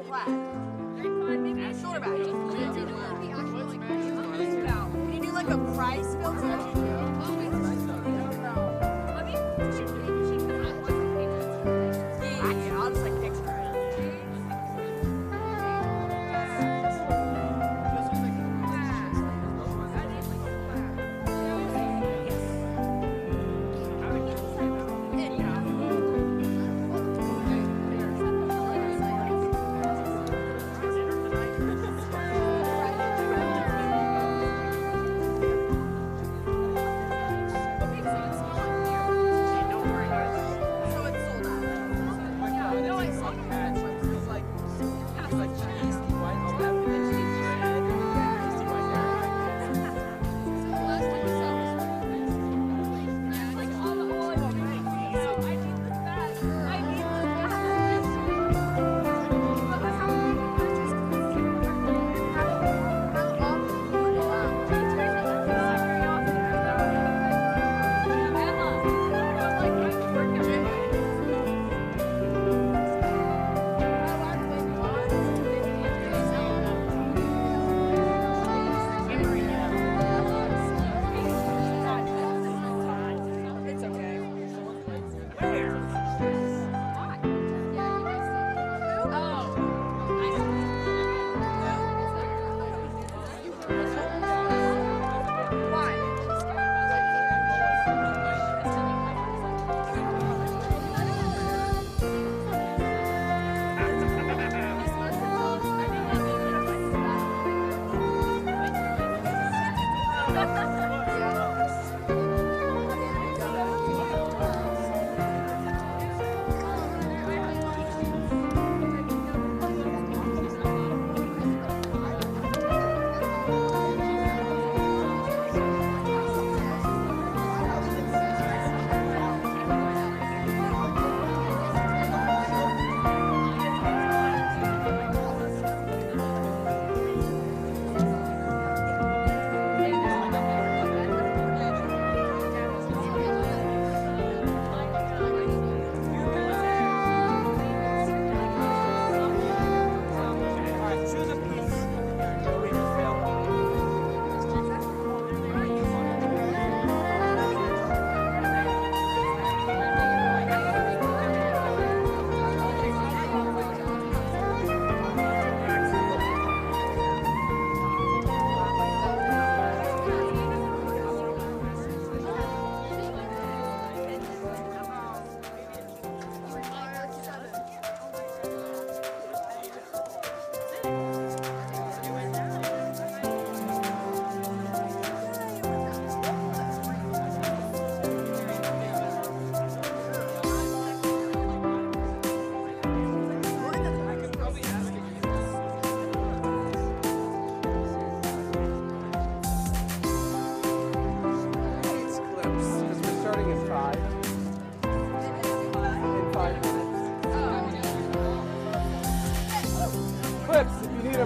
flat. Shoulder back. Can you do like a price filter? Yeah, I'll just like picture it.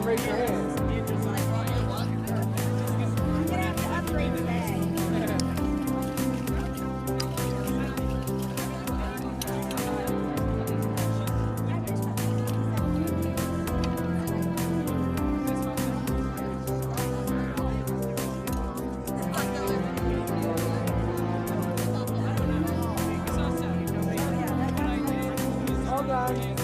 Raise your hand. Hold on.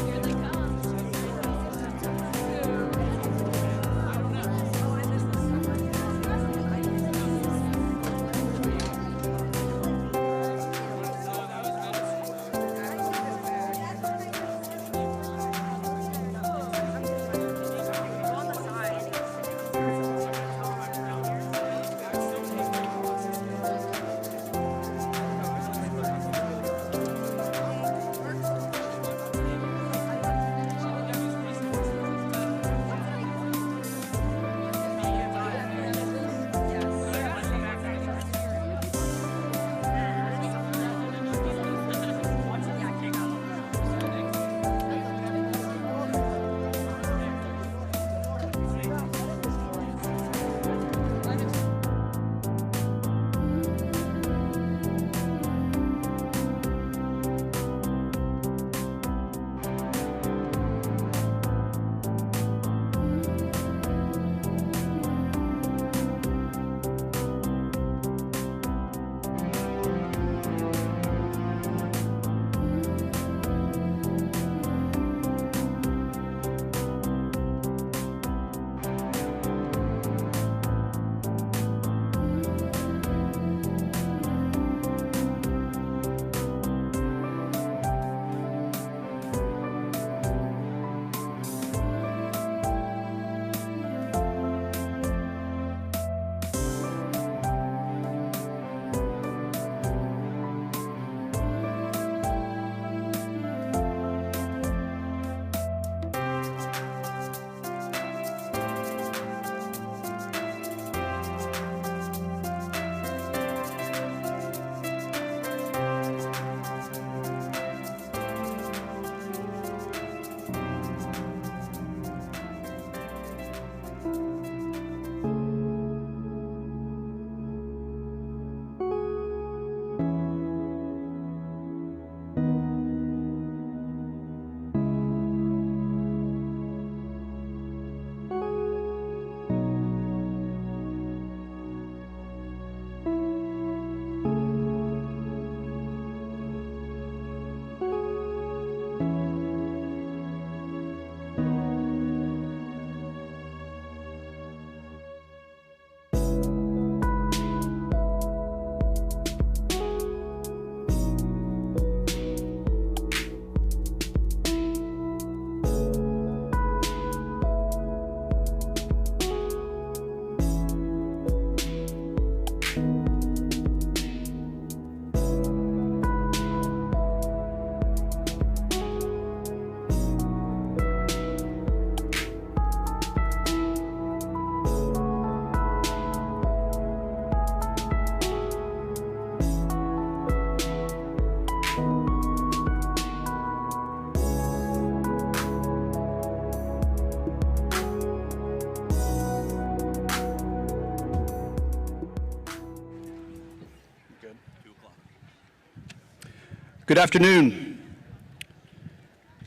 Good afternoon.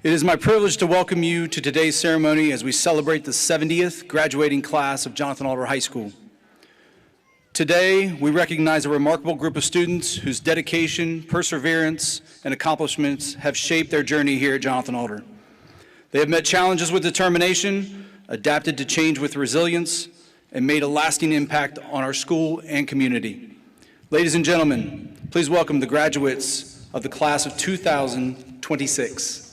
It is my privilege to welcome you to today's ceremony as we celebrate the 70th graduating class of Jonathan Alder High School. Today, we recognize a remarkable group of students whose dedication, perseverance, and accomplishments have shaped their journey here at Jonathan Alder. They have met challenges with determination, adapted to change with resilience, and made a lasting impact on our school and community. Ladies and gentlemen, please welcome the graduates of the class of 2026.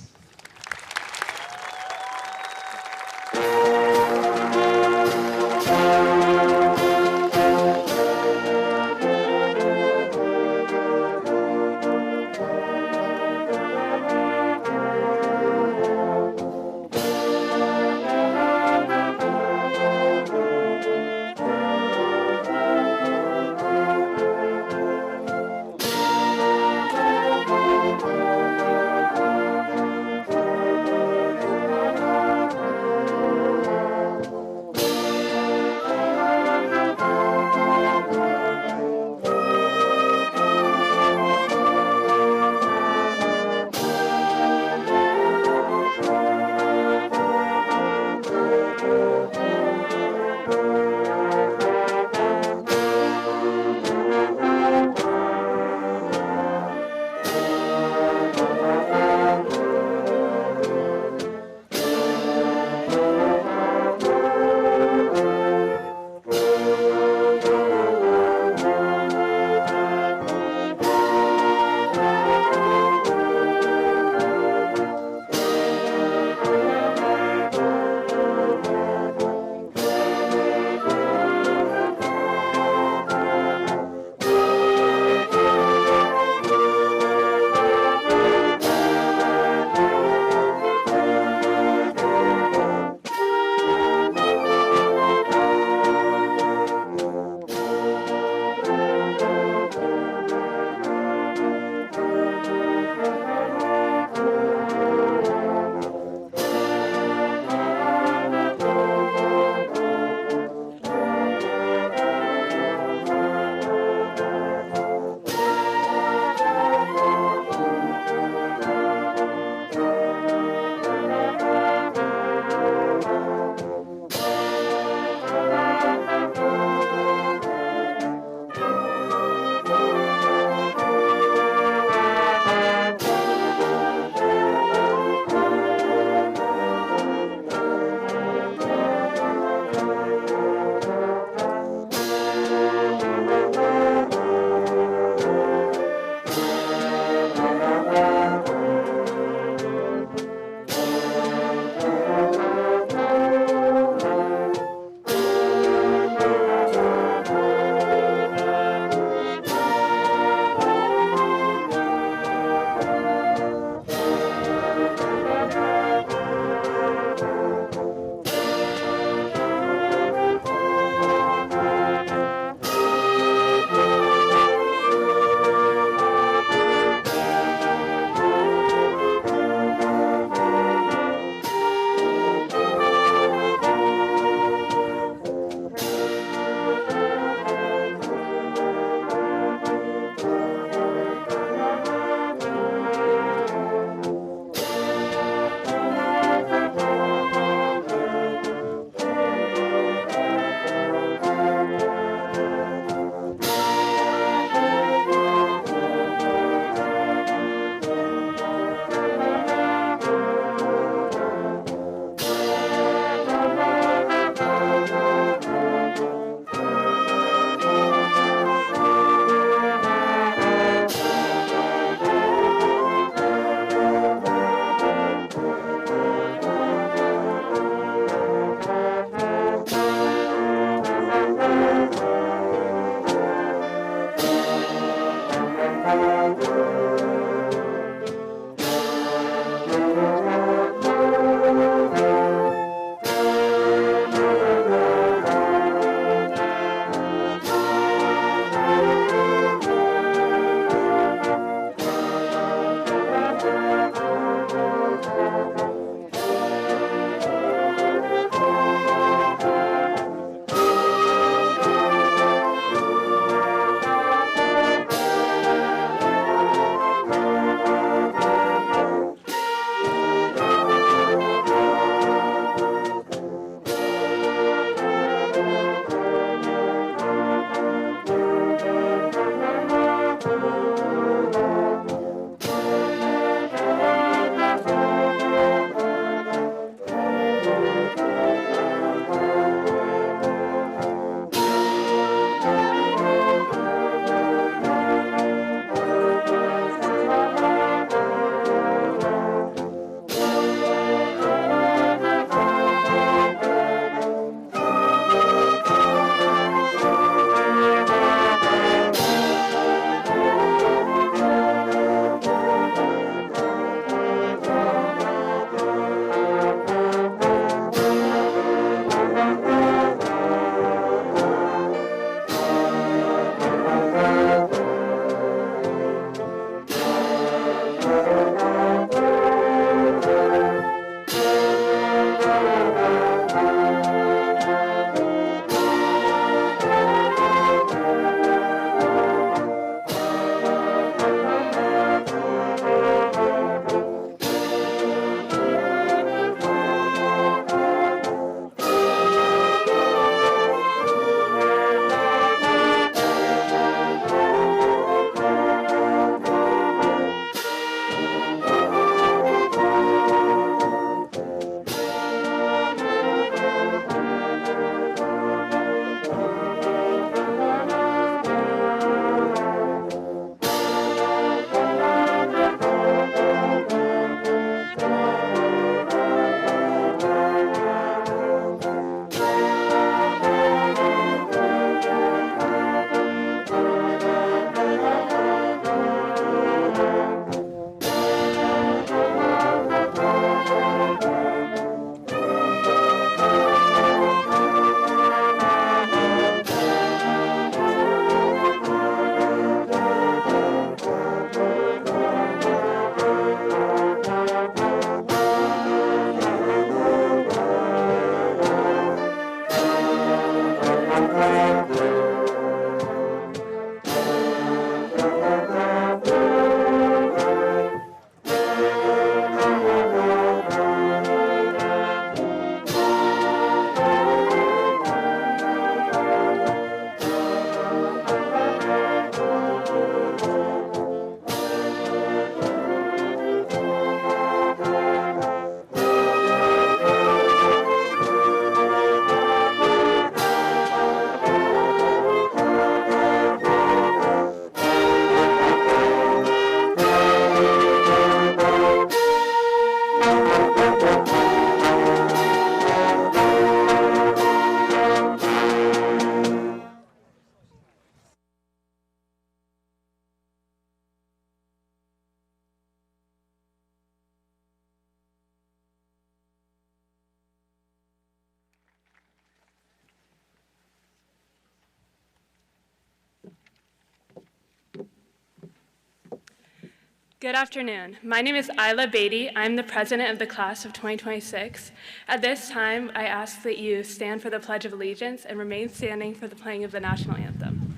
Good afternoon. My name is Isla Beatty. I'm the president of the class of 2026. At this time, I ask that you stand for the Pledge of Allegiance and remain standing for the playing of the national anthem.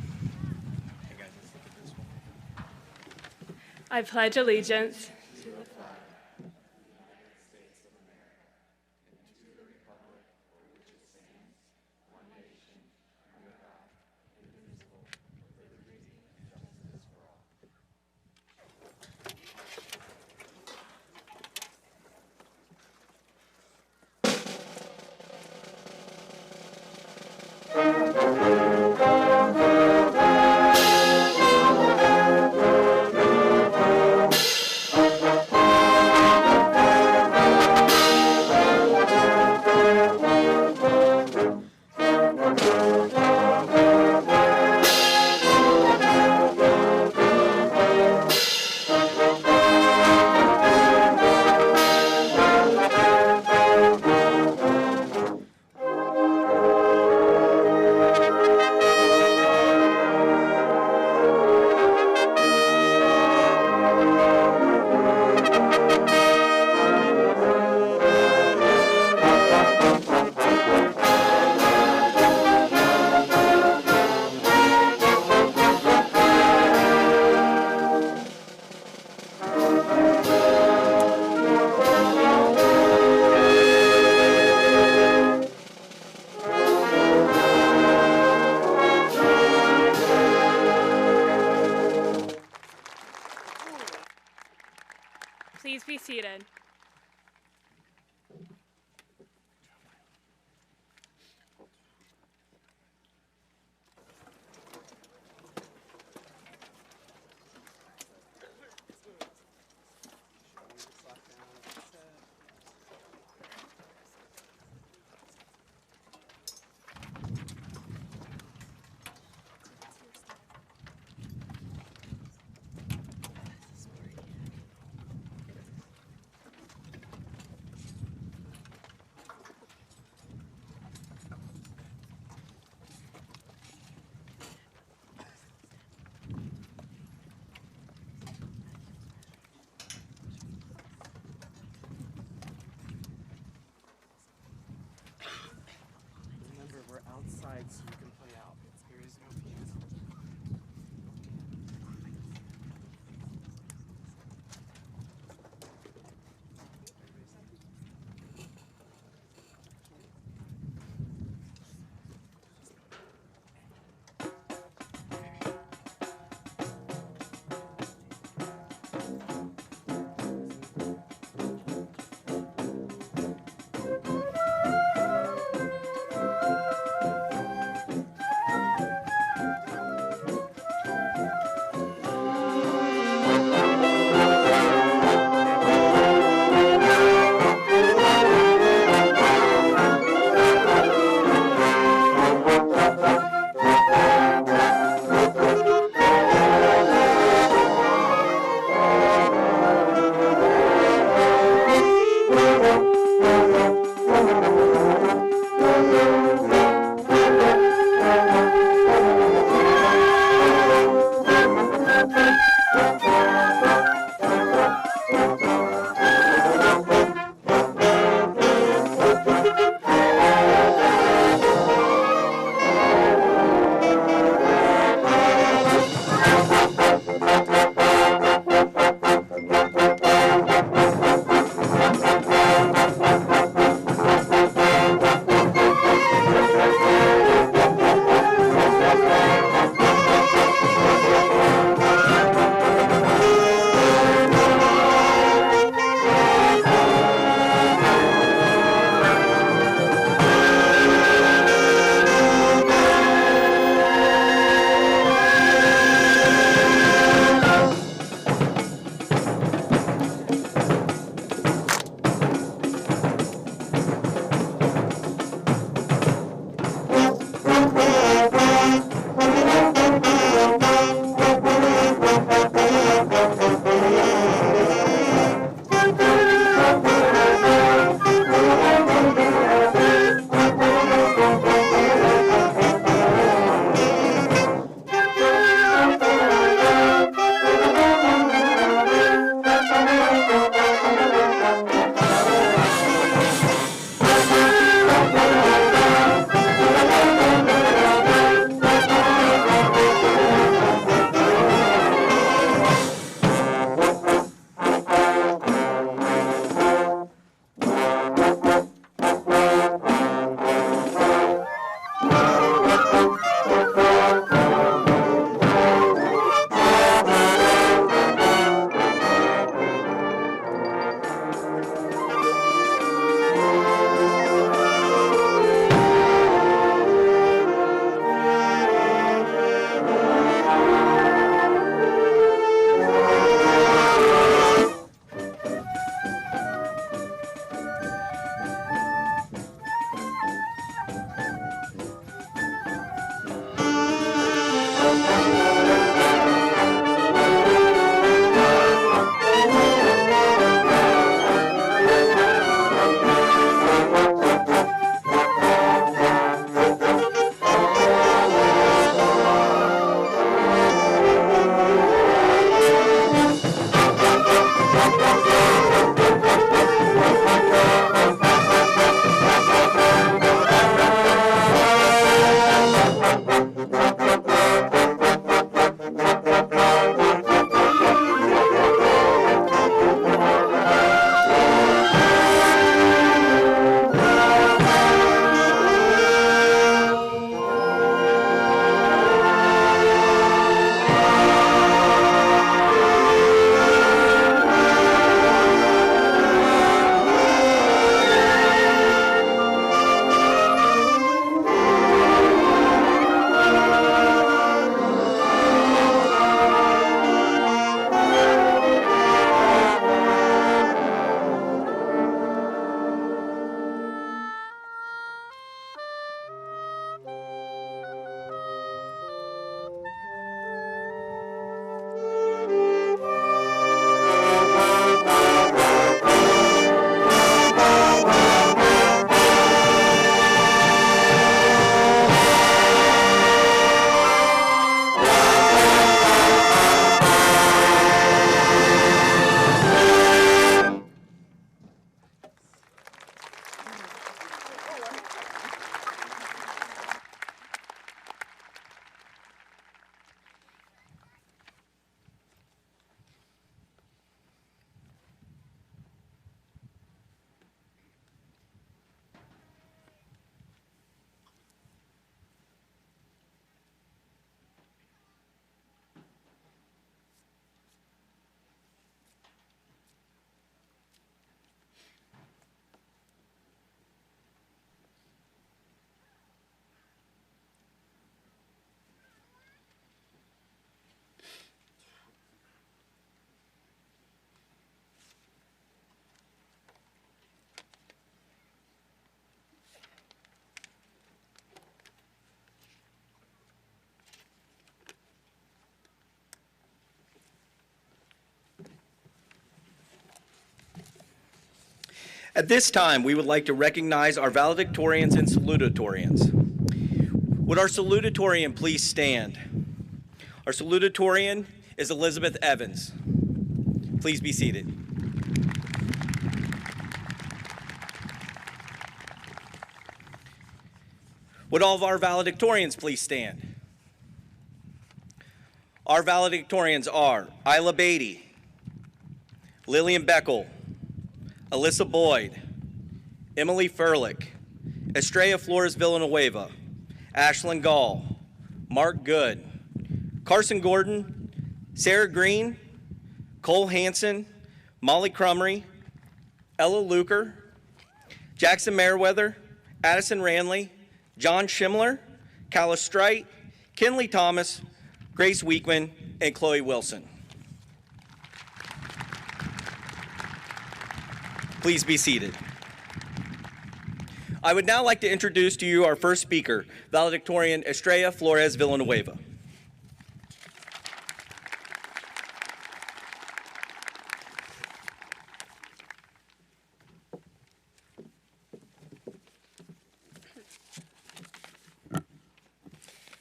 I pledge allegiance to the flag. Please be seated. Remember, we're outside, so you can play out. There is no peace. At this time, we would like to recognize our valedictorians and salutatorians. Would our salutatorian please stand? Our salutatorian is Elizabeth Evans. Please be seated. Would all of our valedictorians please stand? Our valedictorians are Isla Beatty, Lillian Beckel, Alyssa Boyd, Emily Furlick, Estrella Flores Villanueva, Ashlyn Gall, Mark Good, Carson Gordon, Sarah Green, Cole Hansen, Molly Crumry, Ella Luker, Jackson Meriwether, Addison Ranley, John Schimler, Calla Strite, Kinley Thomas, Grace Weekman, and Chloe Wilson. Please be seated. I would now like to introduce to you our first speaker, valedictorian Estrella Flores Villanueva.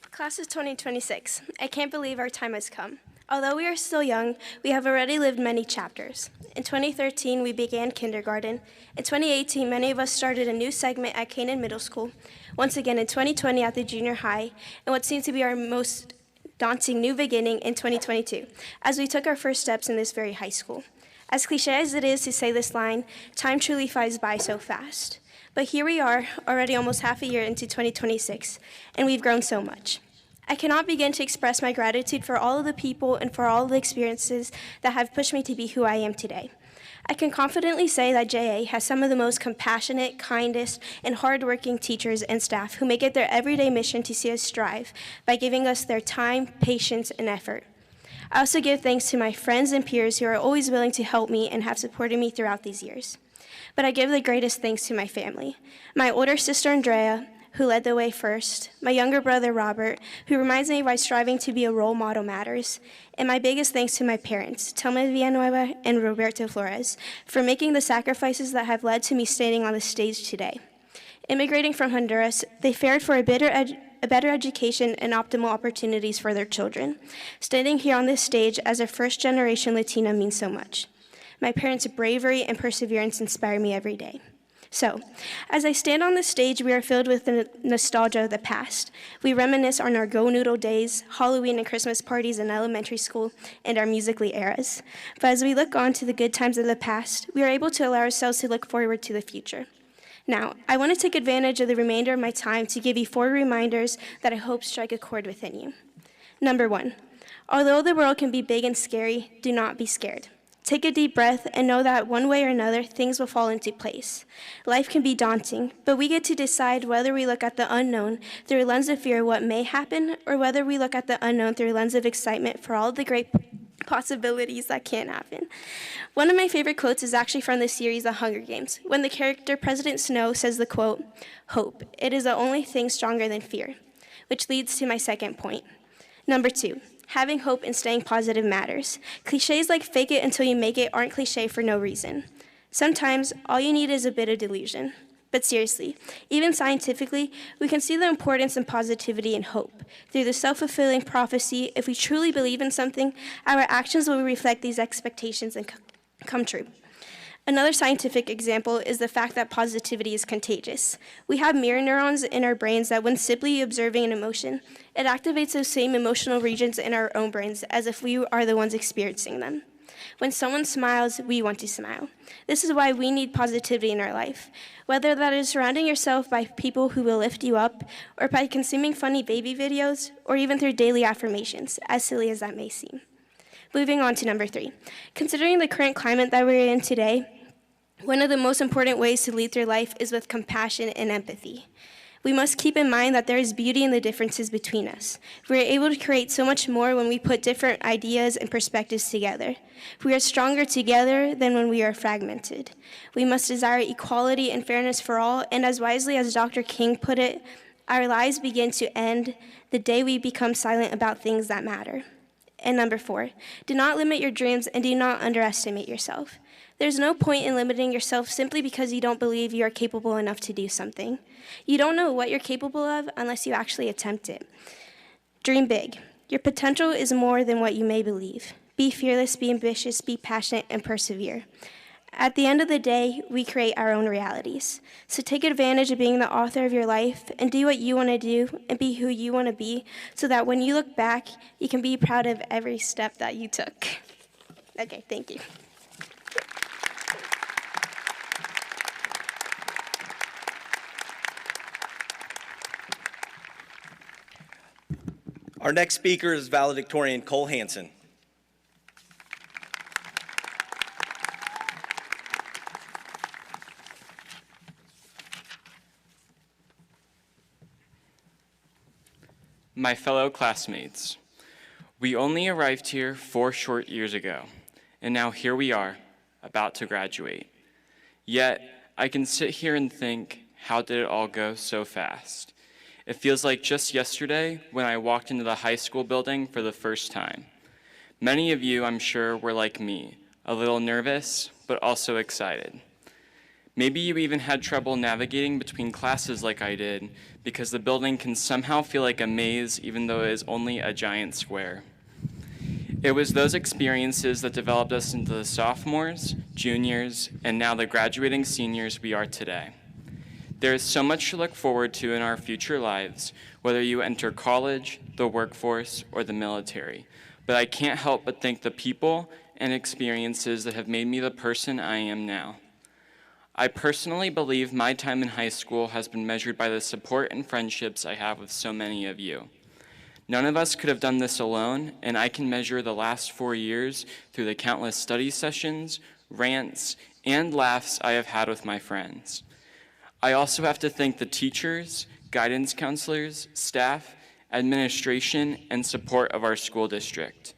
Class of 2026, I can't believe our time has come. Although we are still young, we have already lived many chapters. In 2013, we began kindergarten. In 2018, many of us started a new segment at Canaan Middle School. Once again, in 2020 at the junior high, and what seemed to be our most daunting new beginning in 2022, as we took our first steps in this very high school. As cliche as it is to say this line, time truly flies by so fast. But here we are, already almost half a year into 2026, and we've grown so much. I cannot begin to express my gratitude for all of the people and for all of the experiences that have pushed me to be who I am today. I can confidently say that JA has some of the most compassionate, kindest, and hardworking teachers and staff who make it their everyday mission to see us strive by giving us their time, patience, and effort. I also give thanks to my friends and peers who are always willing to help me and have supported me throughout these years. But I give the greatest thanks to my family. My older sister, Andrea, who led the way first, my younger brother, Robert, who reminds me why striving to be a role model matters, and my biggest thanks to my parents, Telma Villanueva and Roberto Flores, for making the sacrifices that have led to me standing on the stage today. Immigrating from Honduras, they fared for a better education and optimal opportunities for their children. Standing here on this stage as a first-generation Latina means so much. My parents' bravery and perseverance inspire me every day. So, as I stand on the stage, we are filled with the nostalgia of the past. We reminisce on our Go Noodle days, Halloween and Christmas parties in elementary school, and our Musical.ly eras. But as we look on to the good times of the past, we are able to allow ourselves to look forward to the future. Now, I want to take advantage of the remainder of my time to give you 4 reminders that I hope strike a chord within you. Number 1, although the world can be big and scary, do not be scared. Take a deep breath and know that one way or another, things will fall into place. Life can be daunting, but we get to decide whether we look at the unknown through a lens of fear of what may happen, or whether we look at the unknown through a lens of excitement for all the great possibilities that can happen. One of my favorite quotes is actually from the series The Hunger Games, when the character President Snow says the quote, "Hope, it is the only thing stronger than fear," which leads to my second point. Number 2. Having hope and staying positive matters. Cliches like fake it until you make it aren't cliche for no reason. Sometimes, all you need is a bit of delusion. But seriously, even scientifically, we can see the importance in positivity and hope. Through the self-fulfilling prophecy, if we truly believe in something, our actions will reflect these expectations and come true. Another scientific example is the fact that positivity is contagious. We have mirror neurons in our brains that when simply observing an emotion, it activates those same emotional regions in our own brains as if we are the ones experiencing them. When someone smiles, we want to smile. This is why we need positivity in our life. Whether that is surrounding yourself by people who will lift you up, or by consuming funny baby videos, or even through daily affirmations, as silly as that may seem. Moving on to number 3. Considering the current climate that we're in today, one of the most important ways to lead through life is with compassion and empathy. We must keep in mind that there is beauty in the differences between us. We are able to create so much more when we put different ideas and perspectives together. We are stronger together than when we are fragmented. We must desire equality and fairness for all, and as wisely as Dr. King put it, our lives begin to end the day we become silent about things that matter. And number 4, do not limit your dreams and do not underestimate yourself. There's no point in limiting yourself simply because you don't believe you are capable enough to do something. You don't know what you're capable of unless you actually attempt it. Dream big. Your potential is more than what you may believe. Be fearless, be ambitious, be passionate, and persevere. At the end of the day, we create our own realities. So take advantage of being the author of your life and do what you want to do and be who you want to be so that when you look back, you can be proud of every step that you took. Okay, thank you. Our next speaker is valedictorian Cole Hansen. My fellow classmates, we only arrived here 4 short years ago, and now here we are, about to graduate. Yet, I can sit here and think, how did it all go so fast? It feels like just yesterday when I walked into the high school building for the first time. Many of you, I'm sure, were like me, a little nervous, but also excited. Maybe you even had trouble navigating between classes like I did, because the building can somehow feel like a maze even though it is only a giant square. It was those experiences that developed us into the sophomores, juniors, and now the graduating seniors we are today. There is so much to look forward to in our future lives, whether you enter college, the workforce, or the military. But I can't help but thank the people and experiences that have made me the person I am now. I personally believe my time in high school has been measured by the support and friendships I have with so many of you. None of us could have done this alone, and I can measure the last 4 years through the countless study sessions, rants, and laughs I have had with my friends. I also have to thank the teachers, guidance counselors, staff, administration, and support of our school district.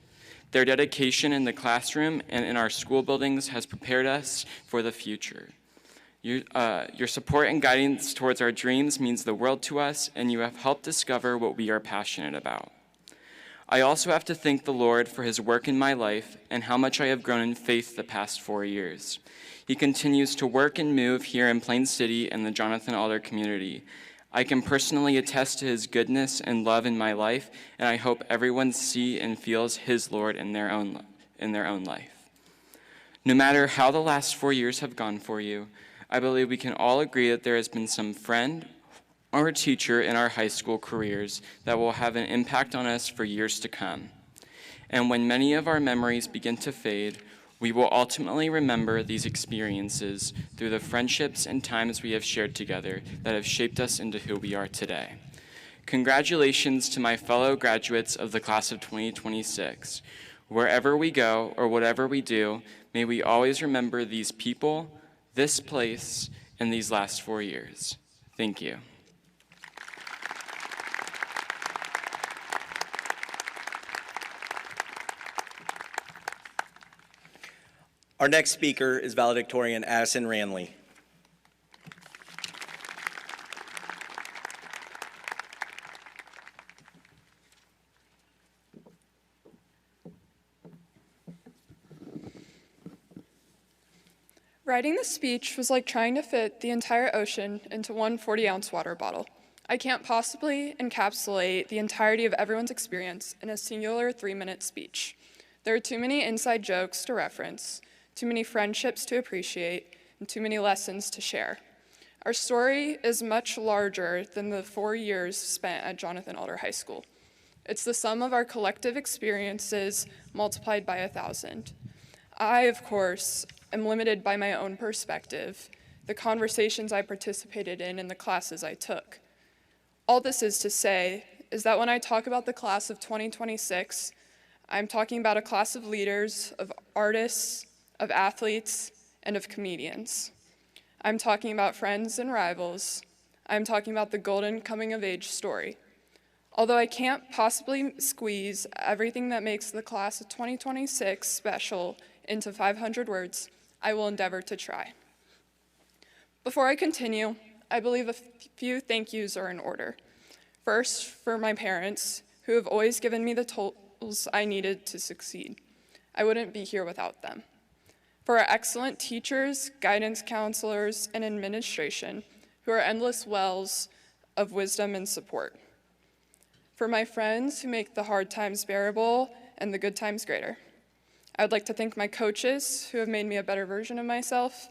Their dedication in the classroom and in our school buildings has prepared us for the future. Your support and guidance towards our dreams means the world to us, and you have helped discover what we are passionate about. I also have to thank the Lord for his work in my life and how much I have grown in faith the past 4 years. He continues to work and move here in Plain City and the Jonathan Alder community. I can personally attest to his goodness and love in my life, and I hope everyone sees and feels his Lord in their own life. No matter how the last 4 years have gone for you, I believe we can all agree that there has been some friend or teacher in our high school careers that will have an impact on us for years to come. And when many of our memories begin to fade, we will ultimately remember these experiences through the friendships and times we have shared together that have shaped us into who we are today. Congratulations to my fellow graduates of the class of 2026. Wherever we go or whatever we do, may we always remember these people, this place, and these last 4 years. Thank you. Our next speaker is valedictorian Addison Ranley. Writing this speech was like trying to fit the entire ocean into one 40-ounce water bottle. I can't possibly encapsulate the entirety of everyone's experience in a singular 3-minute speech. There are too many inside jokes to reference, too many friendships to appreciate, and too many lessons to share. Our story is much larger than the 4 years spent at Jonathan Alder High School. It's the sum of our collective experiences multiplied by 1,000. I, of course, am limited by my own perspective, the conversations I participated in, and the classes I took. All this is to say is that when I talk about the class of 2026, I'm talking about a class of leaders, of artists, of athletes, and of comedians. I'm talking about friends and rivals. I'm talking about the golden coming-of-age story. Although I can't possibly squeeze everything that makes the class of 2026 special into 500 words, I will endeavor to try. Before I continue, I believe a few thank yous are in order. First, for my parents, who have always given me the tools I needed to succeed. I wouldn't be here without them. for our excellent teachers, guidance counselors, and administration, who are endless wells of wisdom and support. For my friends who make the hard times bearable and the good times greater. I would like to thank my coaches who have made me a better version of myself.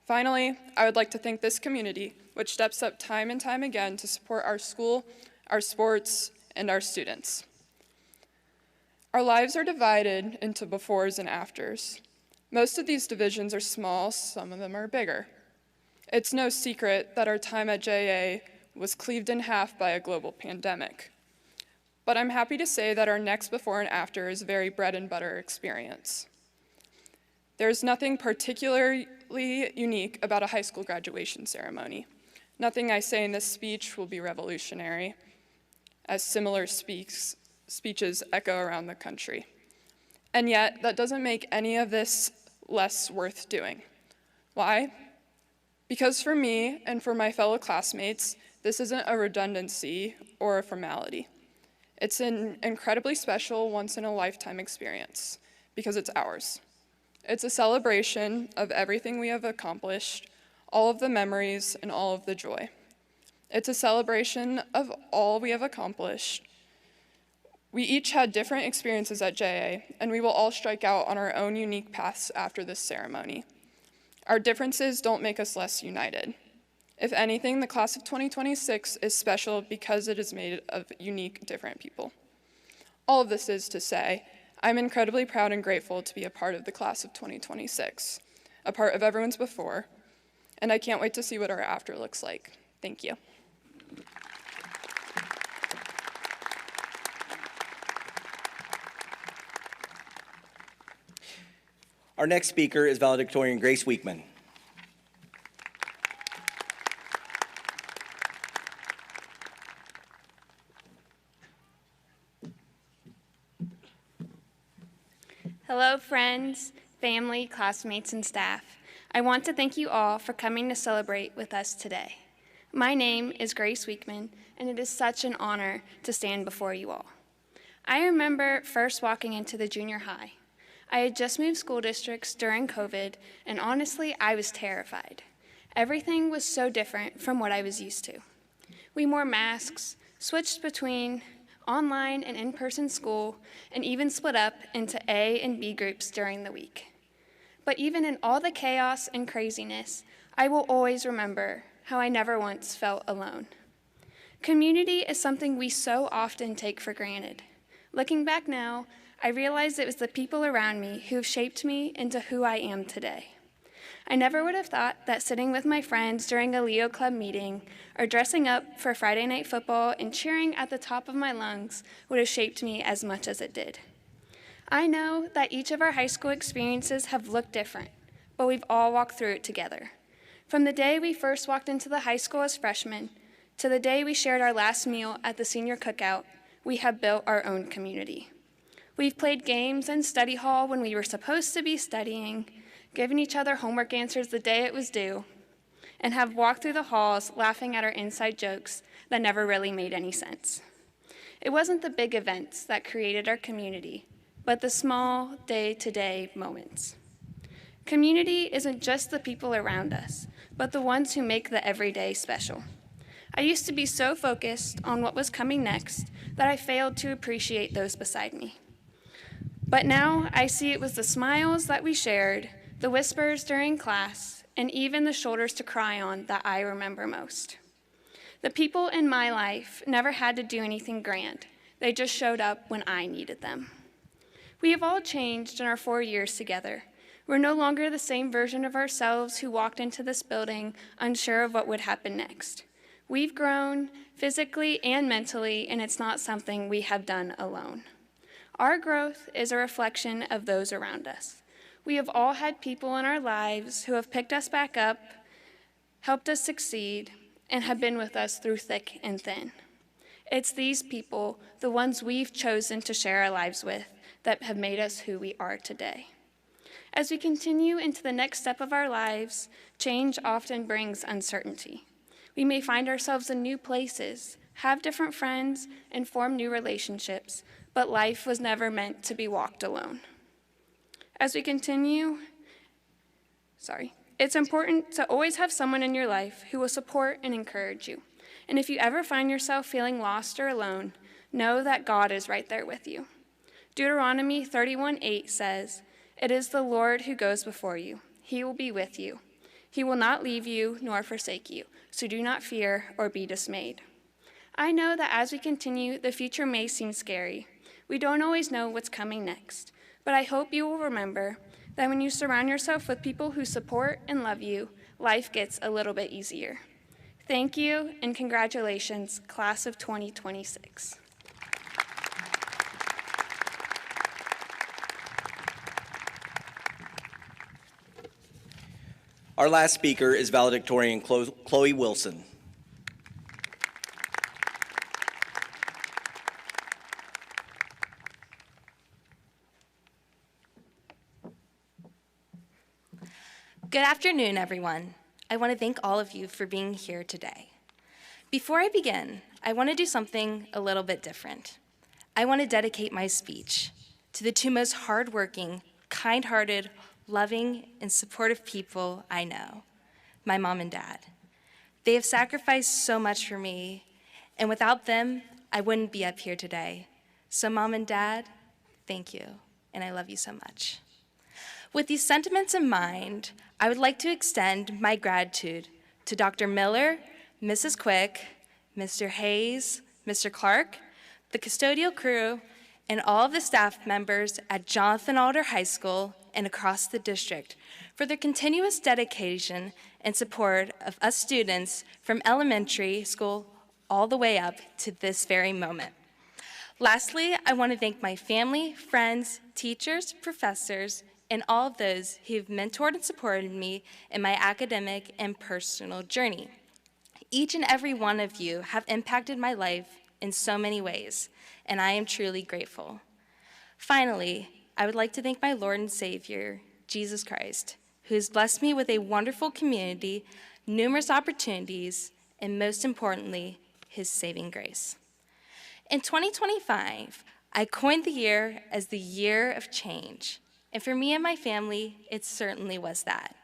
Finally, I would like to thank this community, which steps up time and time again to support our school, our sports, and our students. Our lives are divided into befores and afters. Most of these divisions are small, some of them are bigger. It's no secret that our time at JA was cleaved in half by a global pandemic. But I'm happy to say that our next before and after is a very bread and butter experience. There's nothing particularly unique about a high school graduation ceremony. Nothing I say in this speech will be revolutionary, as similar speeches echo around the country. And yet, that doesn't make any of this less worth doing. Why? Because for me and for my fellow classmates, this isn't a redundancy or a formality. It's an incredibly special, once-in-a-lifetime experience, because it's ours. It's a celebration of everything we have accomplished, all of the memories and all of the joy. It's a celebration of all we have accomplished. We each had different experiences at JA, and we will all strike out on our own unique paths after this ceremony. Our differences don't make us less united. If anything, the class of 2026 is special because it is made of unique, different people. All of this is to say, I'm incredibly proud and grateful to be a part of the class of 2026, a part of everyone's before, and I can't wait to see what our after looks like. Thank you. Our next speaker is valedictorian Grace Weekman. Hello, friends, family, classmates, and staff. I want to thank you all for coming to celebrate with us today. My name is Grace Weekman, and it is such an honor to stand before you all. I remember first walking into the junior high. I had just moved school districts during COVID, and honestly, I was terrified. Everything was so different from what I was used to. We wore masks, switched between online and in-person school, and even split up into A and B groups during the week. But even in all the chaos and craziness, I will always remember how I never once felt alone. Community is something we so often take for granted. Looking back now, I realize it was the people around me who have shaped me into who I am today. I never would have thought that sitting with my friends during a Leo Club meeting or dressing up for Friday night football and cheering at the top of my lungs would have shaped me as much as it did. I know that each of our high school experiences have looked different, but we've all walked through it together. From the day we first walked into the high school as freshmen to the day we shared our last meal at the senior cookout, we have built our own community. We've played games in study hall when we were supposed to be studying, given each other homework answers the day it was due, and have walked through the halls laughing at our inside jokes that never really made any sense. It wasn't the big events that created our community, but the small day-to-day moments. Community isn't just the people around us, but the ones who make the everyday special. I used to be so focused on what was coming next that I failed to appreciate those beside me. But now I see it was the smiles that we shared, the whispers during class, and even the shoulders to cry on that I remember most. The people in my life never had to do anything grand. They just showed up when I needed them. We have all changed in our 4 years together. We're no longer the same version of ourselves who walked into this building unsure of what would happen next. We've grown physically and mentally, and it's not something we have done alone. Our growth is a reflection of those around us. We have all had people in our lives who have picked us back up, helped us succeed, and have been with us through thick and thin. It's these people, the ones we've chosen to share our lives with, that have made us who we are today. As we continue into the next step of our lives, change often brings uncertainty. We may find ourselves in new places, have different friends, and form new relationships, but life was never meant to be walked alone. As we continue It's important to always have someone in your life who will support and encourage you. And if you ever find yourself feeling lost or alone, know that God is right there with you. Deuteronomy 31:8 says, "It is the Lord who goes before you. He will be with you. He will not leave you nor forsake you, so do not fear or be dismayed." I know that as we continue, the future may seem scary. We don't always know what's coming next, but I hope you will remember that when you surround yourself with people who support and love you, life gets a little bit easier. Thank you, and congratulations, Class of 2026. Our last speaker is valedictorian Chloe Wilson. Good afternoon, everyone. I want to thank all of you for being here today. Before I begin, I want to do something a little bit different. I want to dedicate my speech to the two most hardworking, kind-hearted, loving, and supportive people I know, my mom and dad. They have sacrificed so much for me, and without them, I wouldn't be up here today. So Mom and Dad, thank you, and I love you so much. With these sentiments in mind, I would like to extend my gratitude to Dr. Miller, Mrs. Quick, Mr. Hayes, Mr. Clark, the custodial crew, and all of the staff members at Jonathan Alder High School and across the district for their continuous dedication and support of us students from elementary school all the way up to this very moment. Lastly, I want to thank my family, friends, teachers, professors, and all of those who have mentored and supported me in my academic and personal journey. Each and every one of you have impacted my life in so many ways, and I am truly grateful. Finally, I would like to thank my Lord and Savior, Jesus Christ, who has blessed me with a wonderful community, numerous opportunities, and most importantly, his saving grace. In 2025, I coined the year as the year of change. And for me and my family, it certainly was that.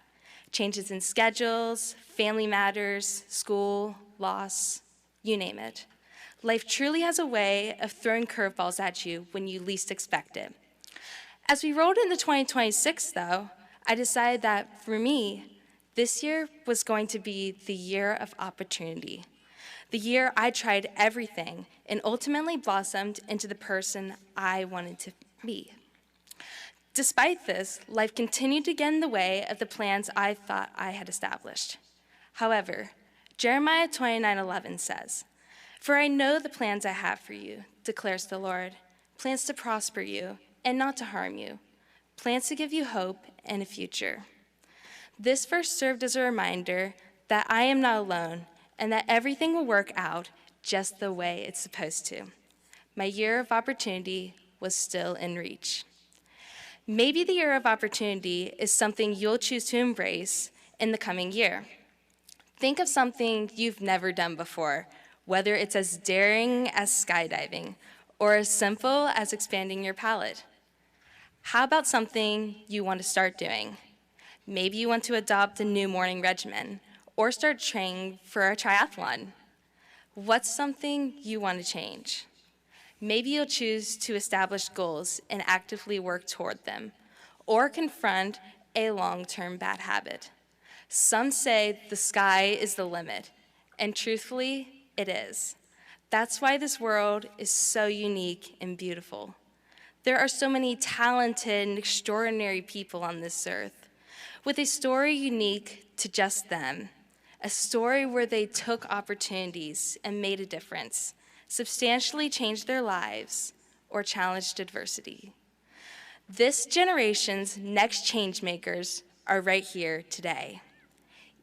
Changes in schedules, family matters, school, loss, you name it. Life truly has a way of throwing curveballs at you when you least expect it. As we rolled into 2026, though, I decided that for me, this year was going to be the year of opportunity. The year I tried everything and ultimately blossomed into the person I wanted to be. Despite this, life continued to get in the way of the plans I thought I had established. However, Jeremiah 29:11 says, "For I know the plans I have for you, declares the Lord, plans to prosper you and not to harm you, plans to give you hope and a future." This verse served as a reminder that I am not alone and that everything will work out just the way it's supposed to. My year of opportunity was still in reach. Maybe the year of opportunity is something you'll choose to embrace in the coming year. Think of something you've never done before, whether it's as daring as skydiving or as simple as expanding your palate. How about something you want to start doing? Maybe you want to adopt a new morning regimen or start training for a triathlon. What's something you want to change? Maybe you'll choose to establish goals and actively work toward them, or confront a long-term bad habit. Some say the sky is the limit, and truthfully, it is. That's why this world is so unique and beautiful. There are so many talented and extraordinary people on this earth, with a story unique to just them, a story where they took opportunities and made a difference, substantially changed their lives, or challenged adversity. This generation's next changemakers are right here today.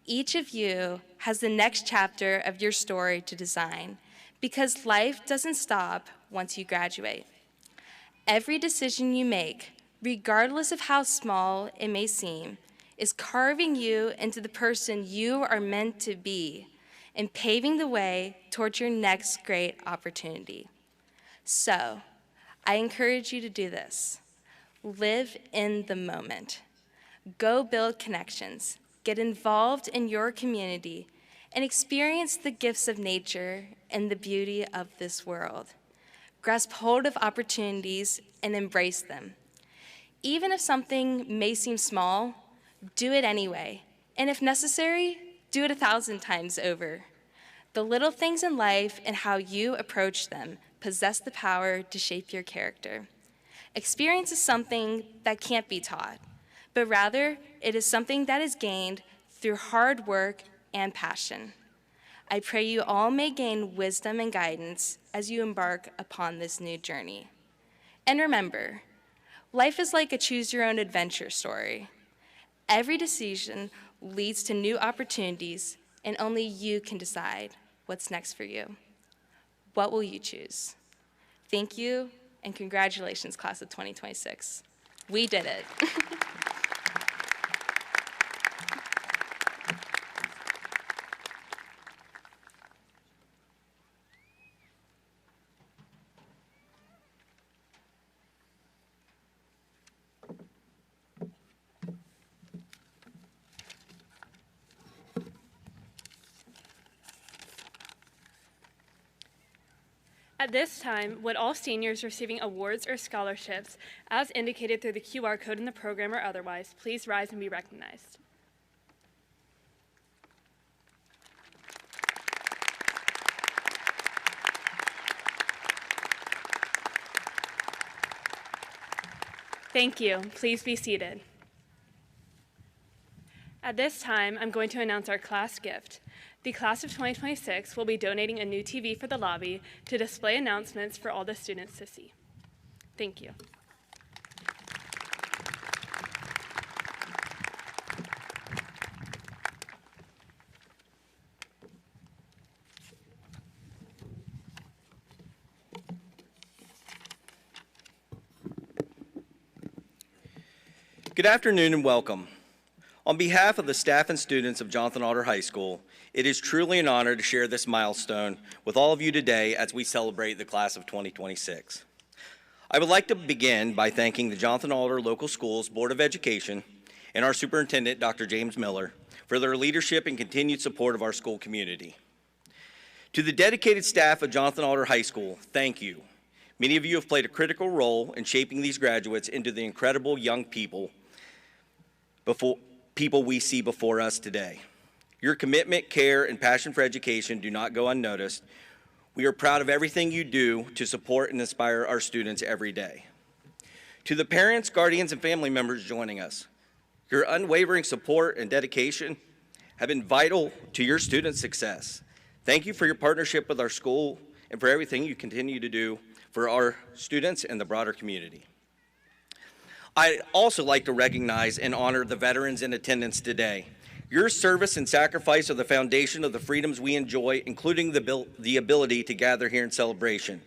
Each of you has the next chapter of your story to design, because life doesn't stop once you graduate. Every decision you make, regardless of how small it may seem, is carving you into the person you are meant to be and paving the way towards your next great opportunity. So, I encourage you to do this. Live in the moment. Go build connections, get involved in your community, and experience the gifts of nature and the beauty of this world. Grasp hold of opportunities and embrace them. Even if something may seem small, do it anyway. And if necessary, do it 1,000 times over. The little things in life and how you approach them possess the power to shape your character. Experience is something that can't be taught, but rather it is something that is gained through hard work and passion. I pray you all may gain wisdom and guidance as you embark upon this new journey. And remember, life is like a choose-your-own-adventure story. Every decision leads to new opportunities, and only you can decide what's next for you. What will you choose? Thank you, and congratulations, class of 2026. We did it. At this time, would all seniors receiving awards or scholarships, as indicated through the QR code in the program or otherwise, please rise and be recognized. Thank you. Please be seated. At this time, I'm going to announce our class gift. The class of 2026 will be donating a new TV for the lobby to display announcements for all the students to see. Thank you. Good afternoon and welcome. On behalf of the staff and students of Jonathan Alder High School, it is truly an honor to share this milestone with all of you today as we celebrate the class of 2026. I would like to begin by thanking the Jonathan Alder Local Schools Board of Education and our superintendent, Dr. James Miller, for their leadership and continued support of our school community. To the dedicated staff of Jonathan Alder High School, thank you. Many of you have played a critical role in shaping these graduates into the incredible young people we see before us today. Your commitment, care, and passion for education do not go unnoticed. We are proud of everything you do to support and inspire our students every day. To the parents, guardians, and family members joining us, your unwavering support and dedication have been vital to your students' success. Thank you for your partnership with our school and for everything you continue to do for our students and the broader community. I'd also like to recognize and honor the veterans in attendance today. Your service and sacrifice are the foundation of the freedoms we enjoy, including the ability to gather here in celebration.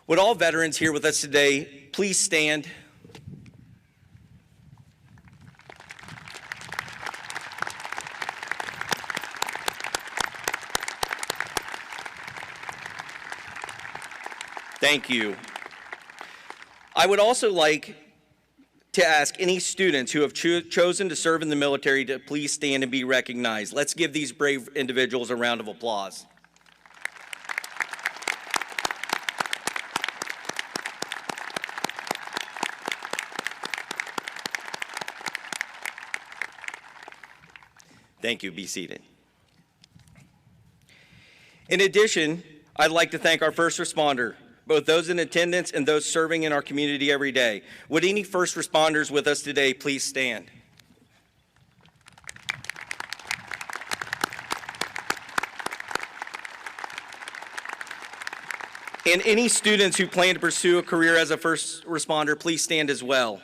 Would all veterans here with us today please stand? Thank you. I would also like to ask any students who have chosen to serve in the military to please stand and be recognized. Let's give these brave individuals a round of applause. Thank you. Be seated. In addition, I'd like to thank our first responder, both those in attendance and those serving in our community every day. Would any first responders with us today please stand? And any students who plan to pursue a career as a first responder, please stand as well.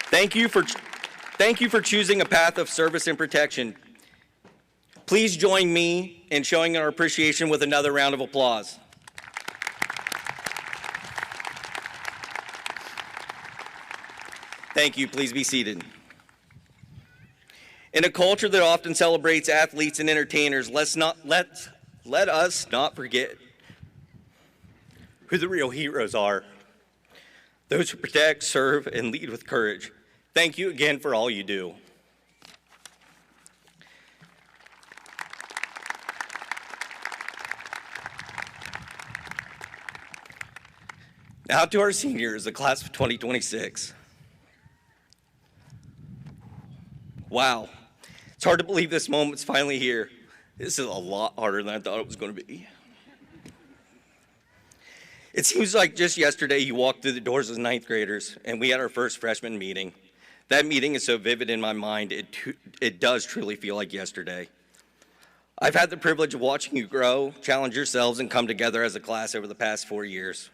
Thank you for choosing a path of service and protection. Please join me in showing our appreciation with another round of applause. Thank you. Please be seated. In a culture that often celebrates athletes and entertainers, let us not forget who the real heroes are those who protect, serve, and lead with courage. Thank you again for all you do. Now to our seniors, the class of 2026. Wow, it's hard to believe this moment's finally here. This is a lot harder than I thought it was going to be. It seems like just yesterday you walked through the doors as ninth graders and we had our first freshman meeting. That meeting is so vivid in my mind, it does truly feel like yesterday. I've had the privilege of watching you grow, challenge yourselves, and come together as a class over the past 4 years.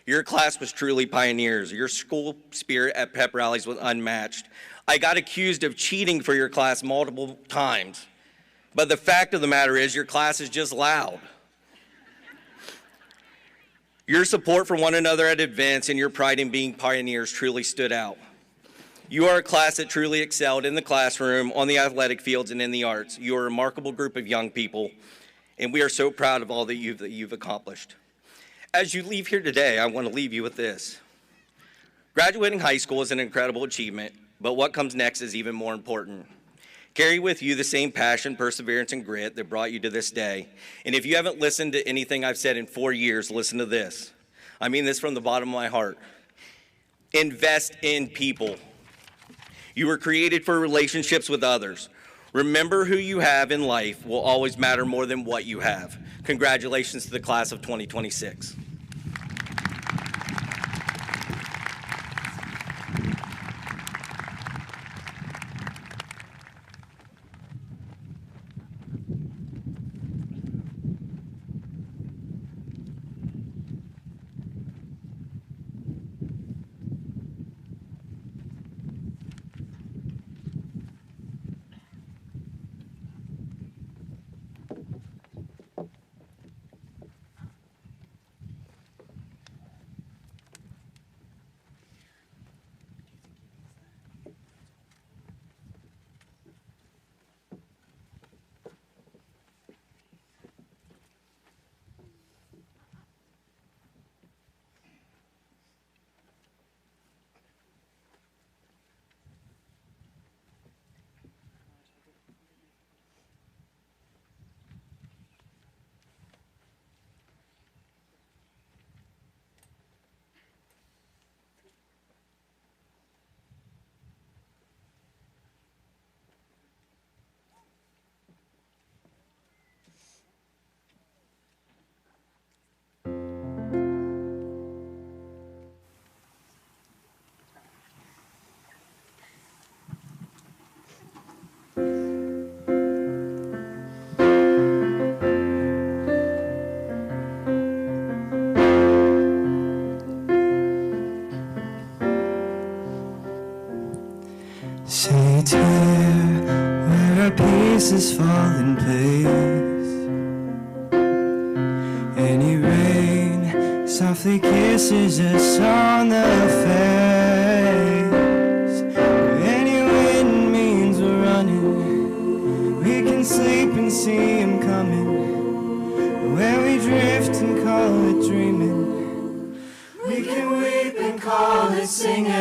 Your class was truly pioneers. Your school spirit at pep rallies was unmatched. I got accused of cheating for your class multiple times, but the fact of the matter is your class is just loud. Your support for one another at events and your pride in being pioneers truly stood out. You are a class that truly excelled in the classroom, on the athletic fields, and in the arts. You are a remarkable group of young people, and we are so proud of all that you've accomplished. As you leave here today, I want to leave you with this. Graduating high school is an incredible achievement, but what comes next is even more important. Carry with you the same passion, perseverance, and grit that brought you to this day. And if you haven't listened to anything I've said in 4 years, listen to this. I mean this from the bottom of my heart. Invest in people. You were created for relationships with others. Remember who you have in life will always matter more than what you have. Congratulations to the class of 2026. Say, tear where our pieces fall in place. Any rain softly kisses us on the face. Any wind means we're running. We can sleep and see him coming. Where we drift and call it dreaming. We can weep and call it singing.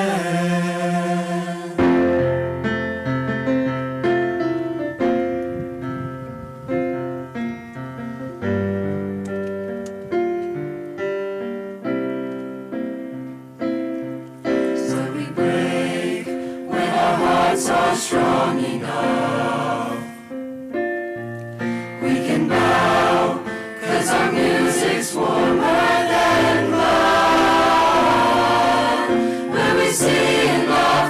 Are strong enough. We can bow, 'cause our music's warmer than love. When we see and love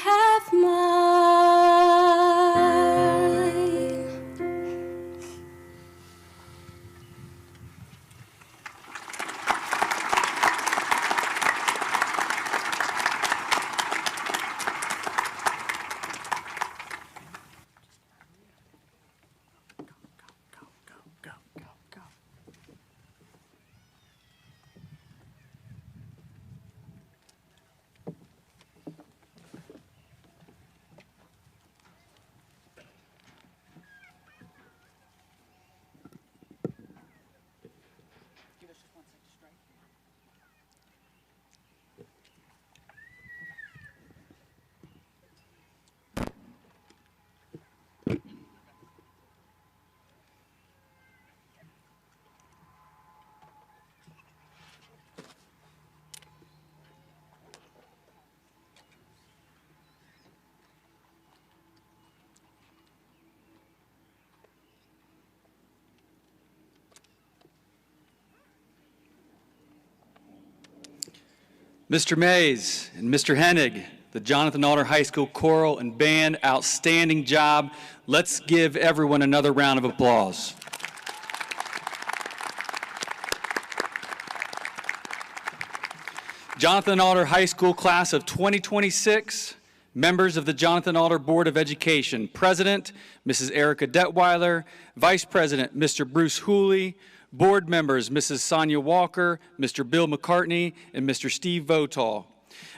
have mine. Mr. Mays and Mr. Hennig, the Jonathan Alder High School Choral and Band, outstanding job. Let's give everyone another round of applause. Jonathan Alder High School Class of 2026, members of the Jonathan Alder Board of Education, President, Mrs. Erica Detweiler, Vice President, Mr. Bruce Hooley, Board members, Mrs. Sonia Walker, Mr. Bill McCartney, and Mr. Steve Votaw.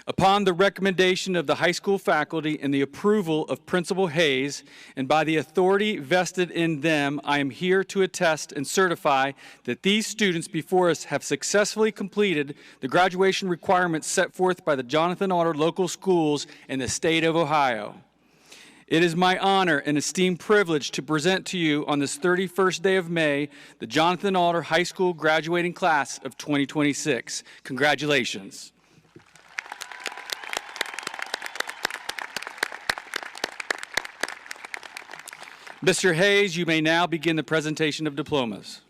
Upon the recommendation of the high school faculty and the approval of Principal Hayes, and by the authority vested in them, I am here to attest and certify that these students before us have successfully completed the graduation requirements set forth by the Jonathan Alder local schools in the state of Ohio. It is my honor and esteemed privilege to present to you on this 31st day of May the Jonathan Alder High School graduating class of 2026. Congratulations. Mr. Hayes, you may now begin the presentation of diplomas.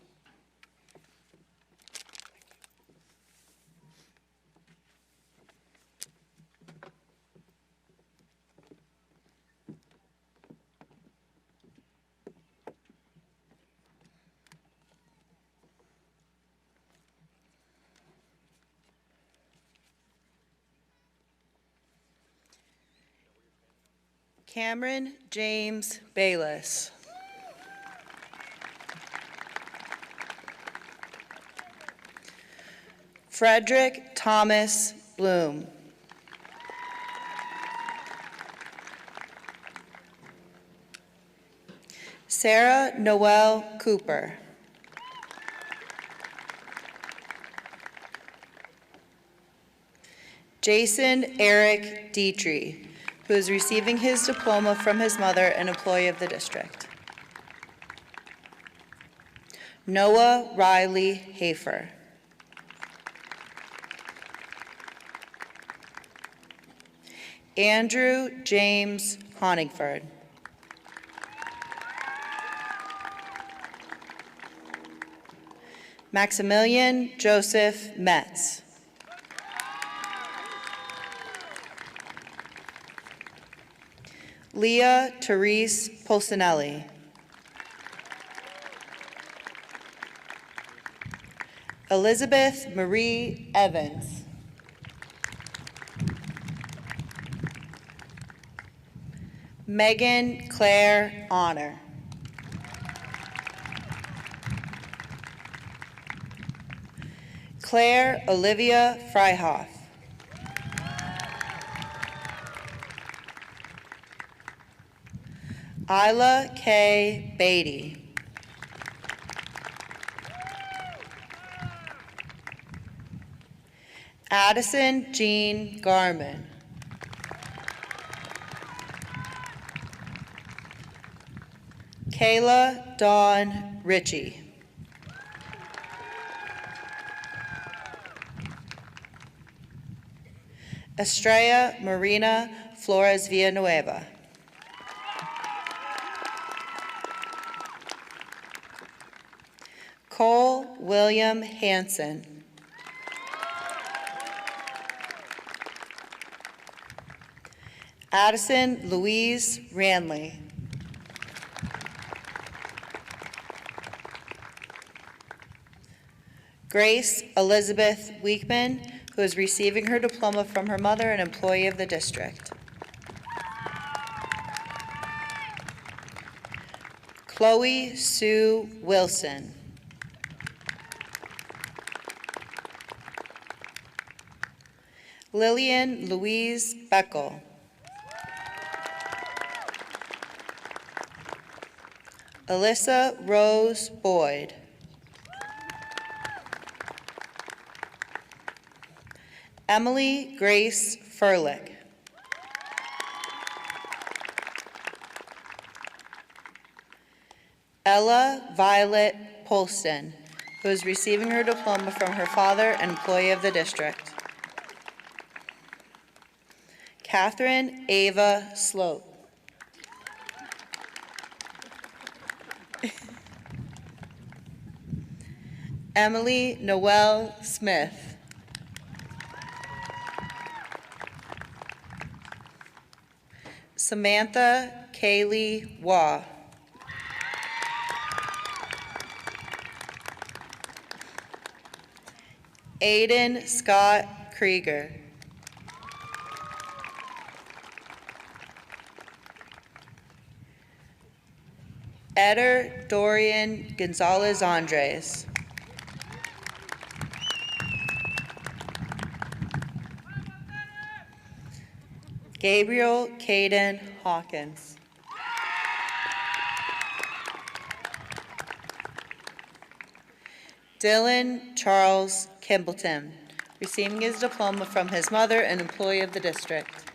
Cameron James Bayless. Frederick Thomas Bloom. Sarah Noel Cooper. Jason Eric Dietrich, who is receiving his diploma from his mother, an employee of the district. Noah Riley Hafer. Andrew James Honigford. Maximilian Joseph Metz. Leah Therese Polsinelli. Elizabeth Marie Evans. Megan Claire Honor. Claire Olivia Freihoff. Isla K. Beatty. Addison Jean Garman. Kayla Dawn Ritchie. Estrella Marina Flores Villanueva. Cole William Hansen. Addison Louise Ranley. Grace Elizabeth Weekman, who is receiving her diploma from her mother, an employee of the district. Chloe Sue Wilson. Lillian Louise Beckel. Alyssa Rose Boyd. Emily Grace Furlick. Ella Violet Polston, who is receiving her diploma from her father, an employee of the district. Catherine Ava Slope. Emily Noel Smith. Samantha Kaylee Waugh. Aiden Scott Krieger. Eder Dorian Gonzalez Andres. Gabriel Caden Hawkins. Dylan Charles Kimbleton, receiving his diploma from his mother, an employee of the district.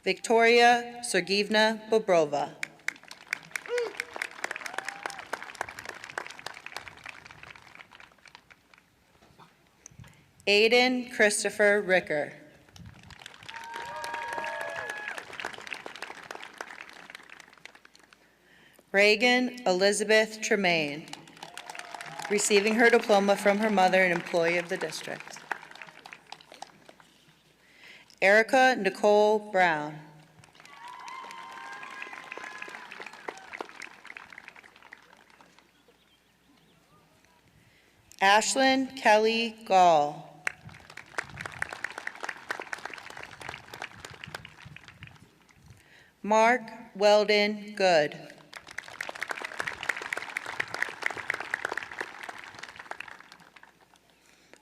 Victoria Sergeyevna Bobrova. Aiden Christopher Ricker. Reagan Elizabeth Tremaine, receiving her diploma from her mother, an employee of the district. Erica Nicole Brown. Ashlyn Kelly Gall. Mark Weldon Good.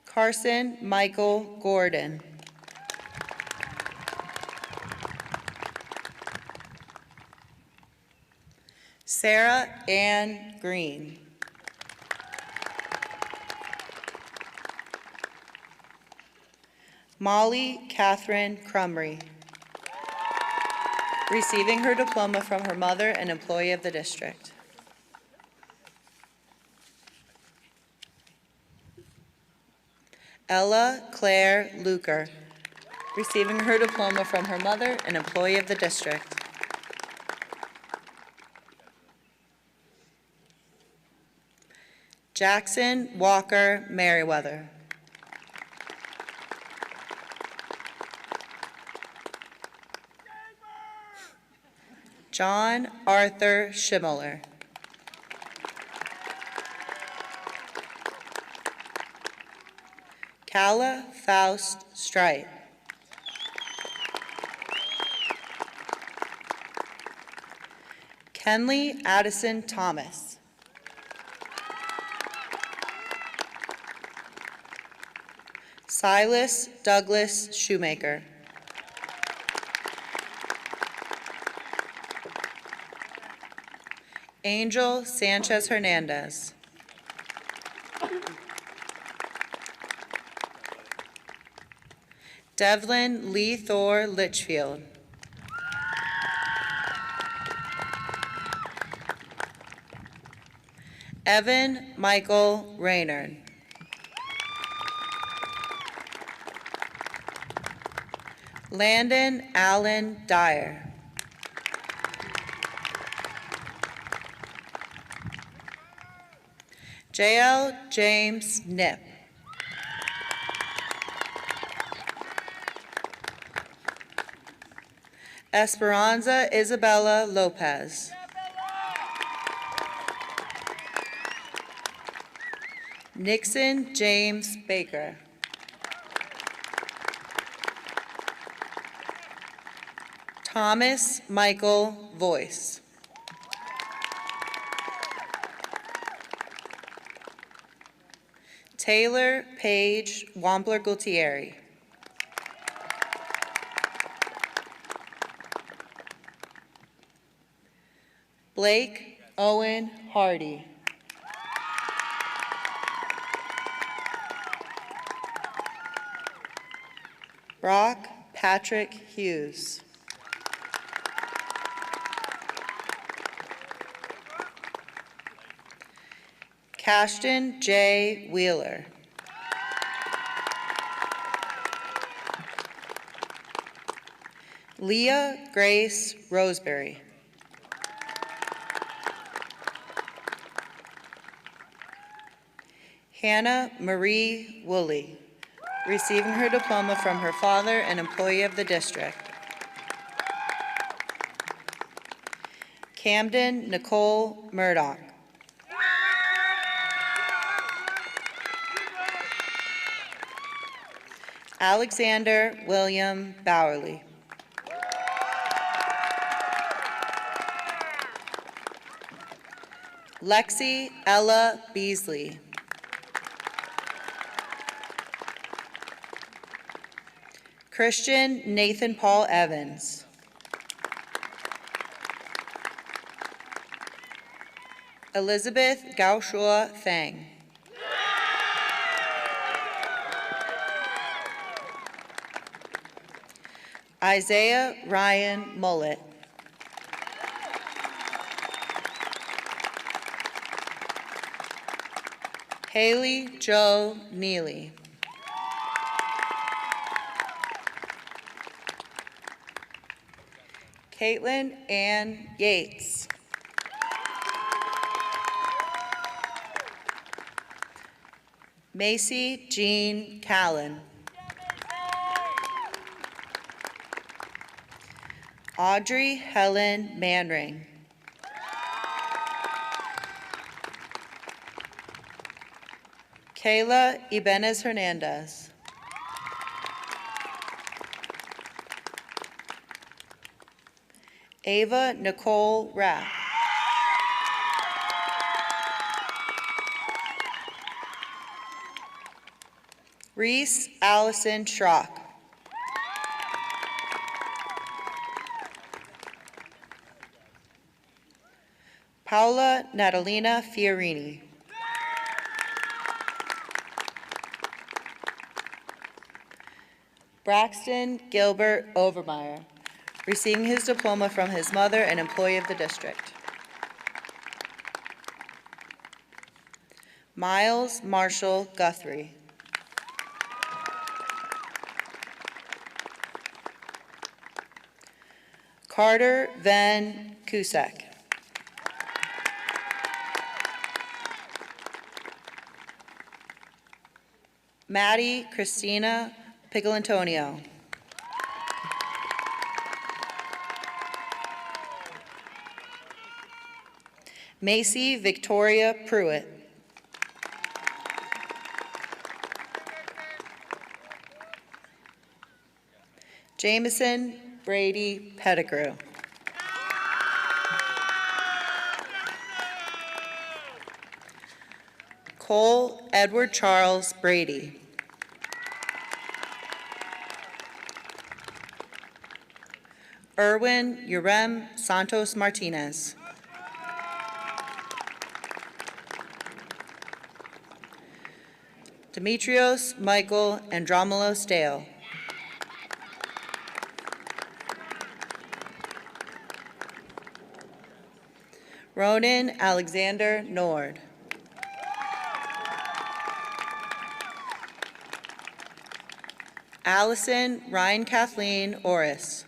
Carson Michael Gordon. Sarah Ann Green. Molly Catherine Crumry, receiving her diploma from her mother, an employee of the district. Ella Claire Luker, receiving her diploma from her mother, an employee of the district. Jackson Walker Merriweather. John Arthur Schimmeler. Calla Faust Stripe. Kenley Addison Thomas. Silas Douglas Shoemaker. Angel Sanchez Hernandez. Devlin Lee Thor Litchfield. Evan Michael Raynard. Landon Allen Dyer. J.L. James Knipp. Esperanza Isabella Lopez. Nixon James Baker. Thomas Michael Voice. Taylor Paige Wampler Gultieri. Blake Owen Hardy. Brock Patrick Hughes. Cashton J. Wheeler. Leah Grace Roseberry. Hannah Marie Woolley, receiving her diploma from her father, an employee of the district. Camden Nicole Murdoch. Alexander William Bowerly. Lexi Ella Beasley. Christian Nathan Paul Evans. Elizabeth Gaoshua Fang. Isaiah Ryan Mullet. Haley Joe Neely. Caitlin Ann Yates. Macy Jean Callan. Audrey Helen Manring. Kayla Ibanez Hernandez. Ava Nicole Rapp. Reese Allison Schrock. Paula Natalina Fiorini. Braxton Gilbert Overmeyer, receiving his diploma from his mother, an employee of the district. Miles Marshall Guthrie. Carter Van Cusack. Maddie Christina Picolantonio. Macy Victoria Pruitt. Jameson Brady Pettigrew. Cole Edward Charles Brady. Erwin Urem Santos Martinez. Demetrios Michael Andromelos Dale. Ronan Alexander Nord. Allison Ryan Kathleen Orris.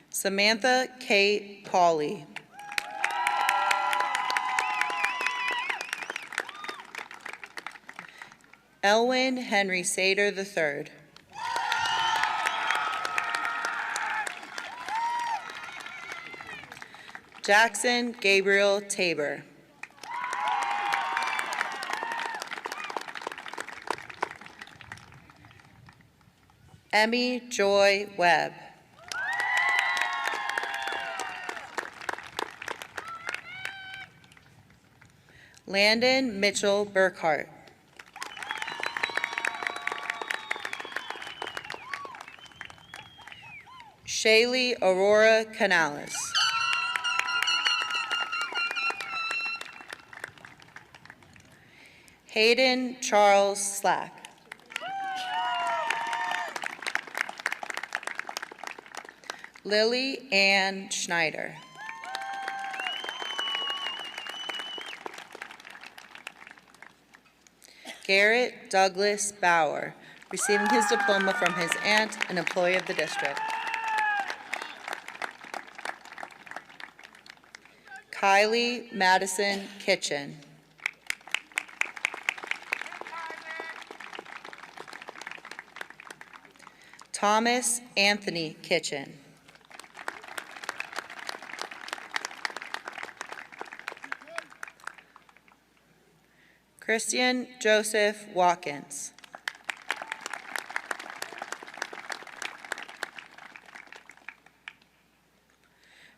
Samantha Kate Pauley. Elwin Henry Sater III. Jackson Gabriel Tabor. Emmy Joy Webb. Landon Mitchell Burkhart. Shaylee Aurora Canales. Hayden Charles Slack. Lily Ann Schneider. Garrett Douglas Bauer, receiving his diploma from his aunt, an employee of the district. Kylie Madison Kitchen. Thomas Anthony Kitchen. Christian Joseph Watkins.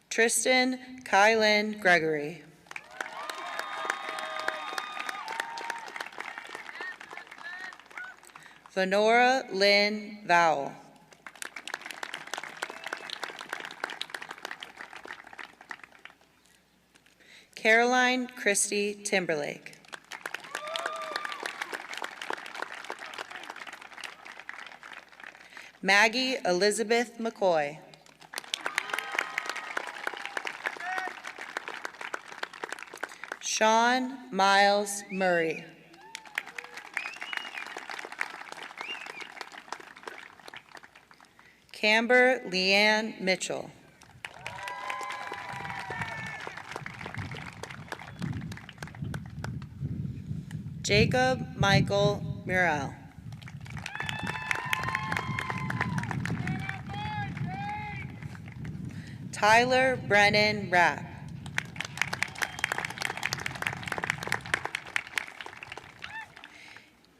Tristan Kylan Gregory. Venora Lynn Vowell. Caroline Christie Timberlake. Maggie Elizabeth McCoy. Sean Miles Murray. Camber Leanne Mitchell. Jacob Michael Murrell. Tyler Brennan Rapp.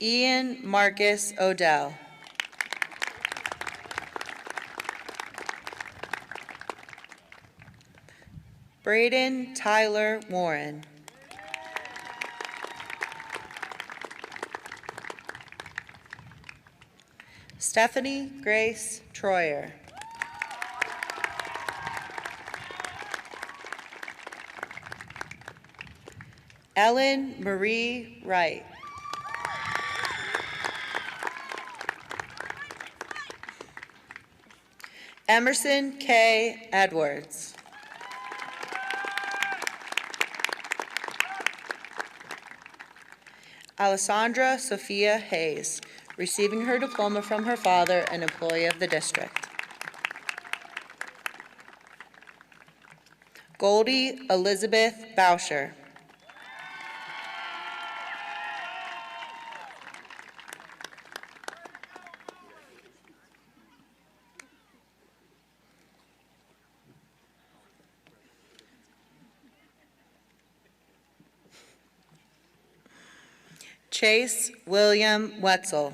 Ian Marcus Odell. Braden Tyler Warren. Stephanie Grace Troyer. Ellen Marie Wright. Emerson K. Edwards. Alessandra Sophia Hayes, receiving her diploma from her father, an employee of the district. Goldie Elizabeth Bauscher. Chase William Wetzel.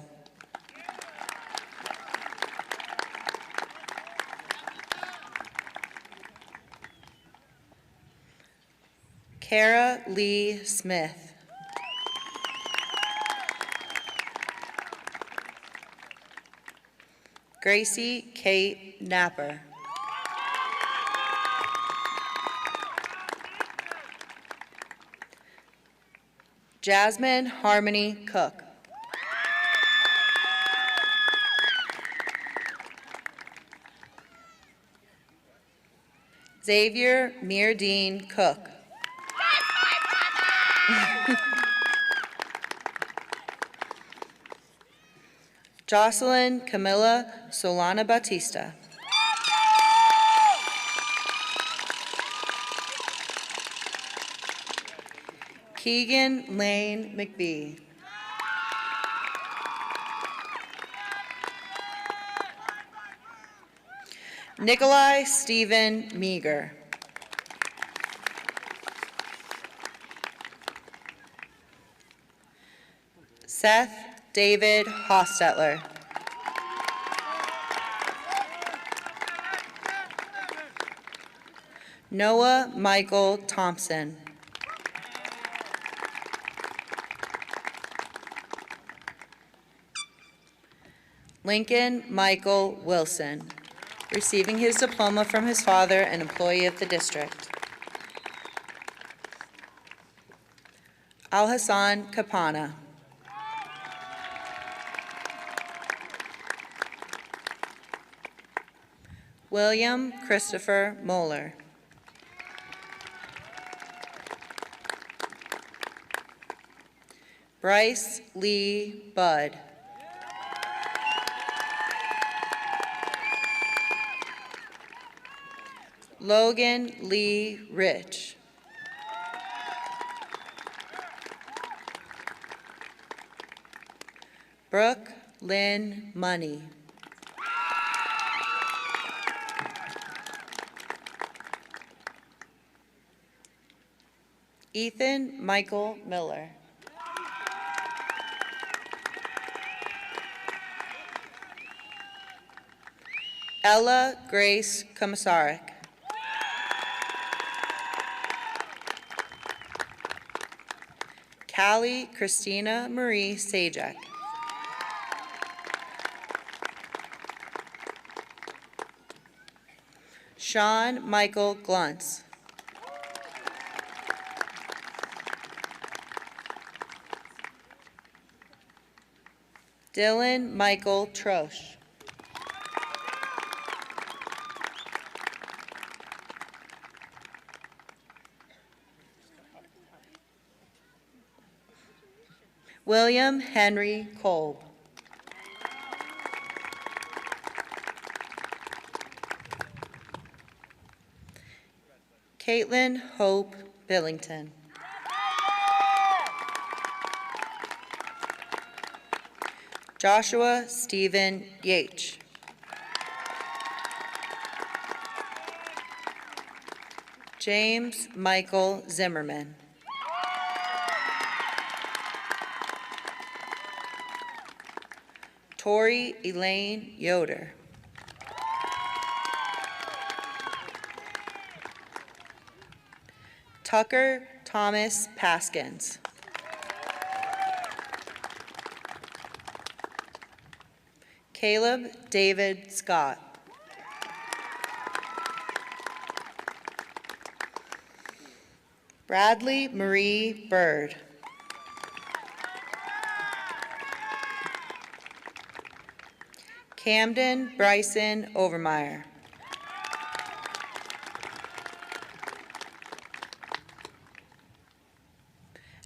Kara Lee Smith. Gracie Kate Napper. Jasmine Harmony Cook. Xavier Meardeen Cook. Jocelyn Camilla Solana Batista. Keegan Lane McBee. Nikolai Stephen Meager. Seth David Hostetler. Noah Michael Thompson. Lincoln Michael Wilson, receiving his diploma from his father, an employee of the district. Al-Hassan Kapana. William Christopher Moeller. Bryce Lee Budd. Logan Lee Rich. Brooke Lynn Money. Ethan Michael Miller. Ella Grace Komisarek. Callie Christina Marie Sajak. Sean Michael Gluntz. Dylan Michael Trosh. William Henry Kolb. Caitlin Hope Billington. Joshua Stephen Yates. James Michael Zimmerman. Tori Elaine Yoder. Tucker Thomas Paskins. Caleb David Scott. Bradley Marie Bird. Camden Bryson Overmeyer.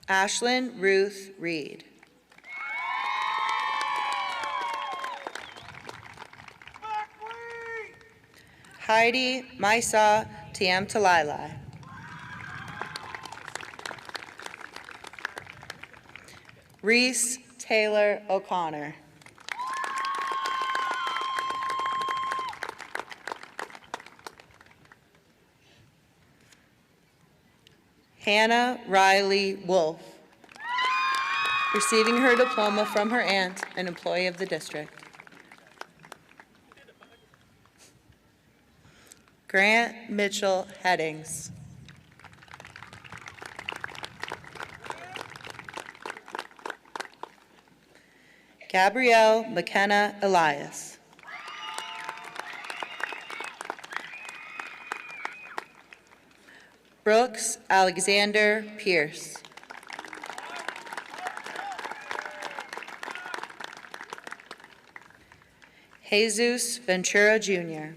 Ashlyn Ruth Reed. Heidi Maisa Tiam Talilai. Reese Taylor O'Connor. Hannah Riley Wolf, receiving her diploma from her aunt, an employee of the district. Grant Mitchell Headings. Gabrielle McKenna Elias. Brooks Alexander Pierce. Jesus Ventura Jr.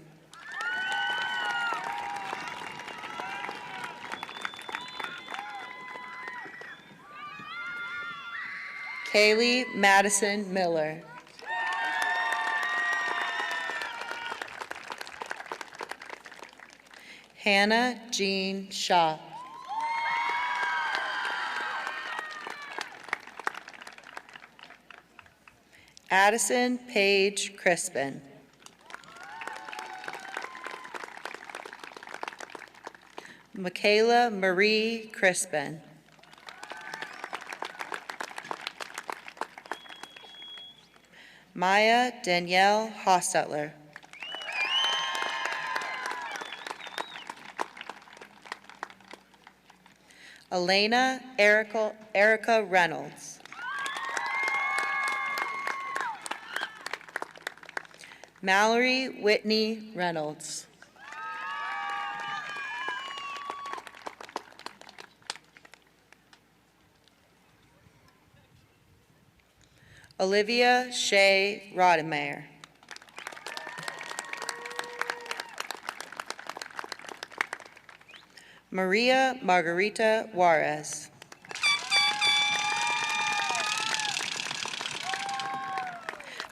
Kaylee Madison Miller. Hannah Jean Shaw. Addison Paige Crispin. Michaela Marie Crispin. Maya Danielle Hostetler. Elena Erica Reynolds. Mallory Whitney Reynolds. Olivia Shea Rodemeyer. Maria Margarita Juarez.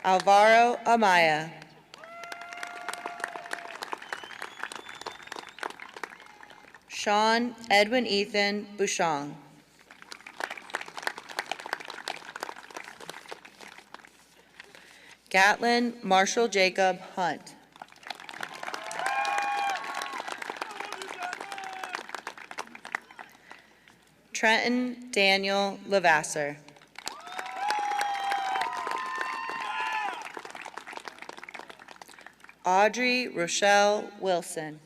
Alvaro Amaya. Sean Edwin Ethan Bouchon. Gatlin Marshall Jacob Hunt. Trenton Daniel Lavasser. Audrey Rochelle Wilson.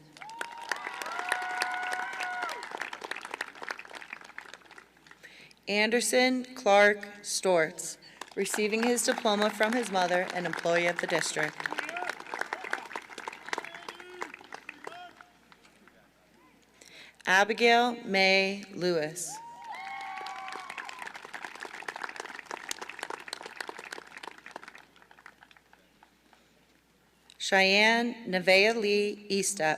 Anderson Clark Stortz, receiving his diploma from his mother, an employee of the district. Abigail May Lewis. Cheyenne Nevaeh Lee Eastep.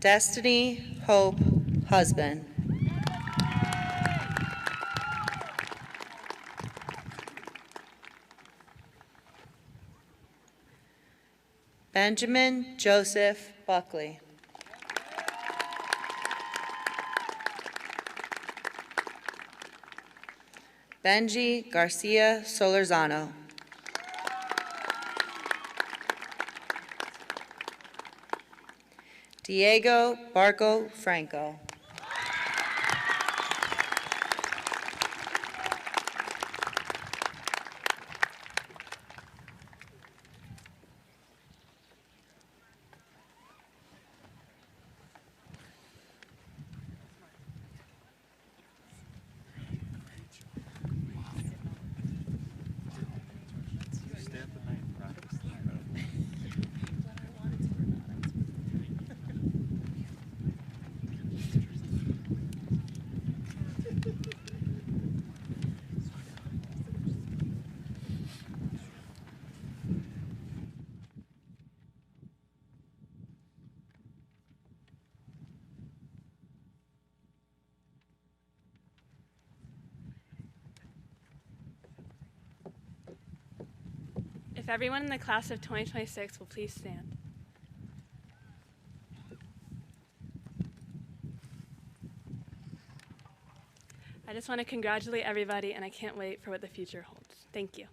Destiny Hope Husband. Benjamin Joseph Buckley. Benji Garcia Solorzano. Diego Barco Franco. If everyone in the class of 2026 will please stand. I just want to congratulate everybody, and I can't wait for what the future holds. Thank you.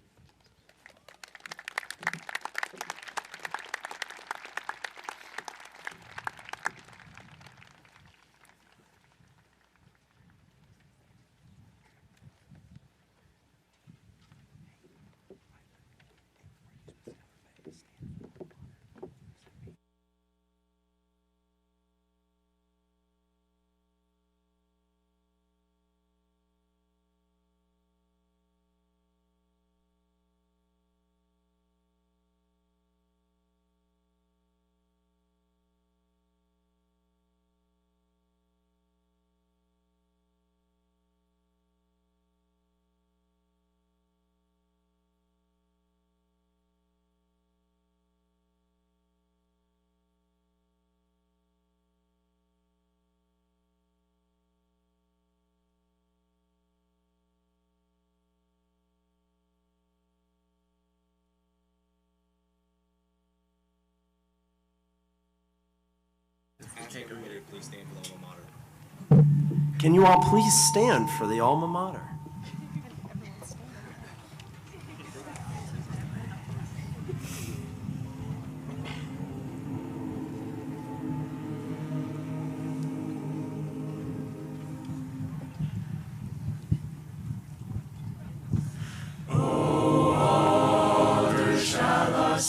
Please stand for the alma mater. Can you all please stand for the alma mater?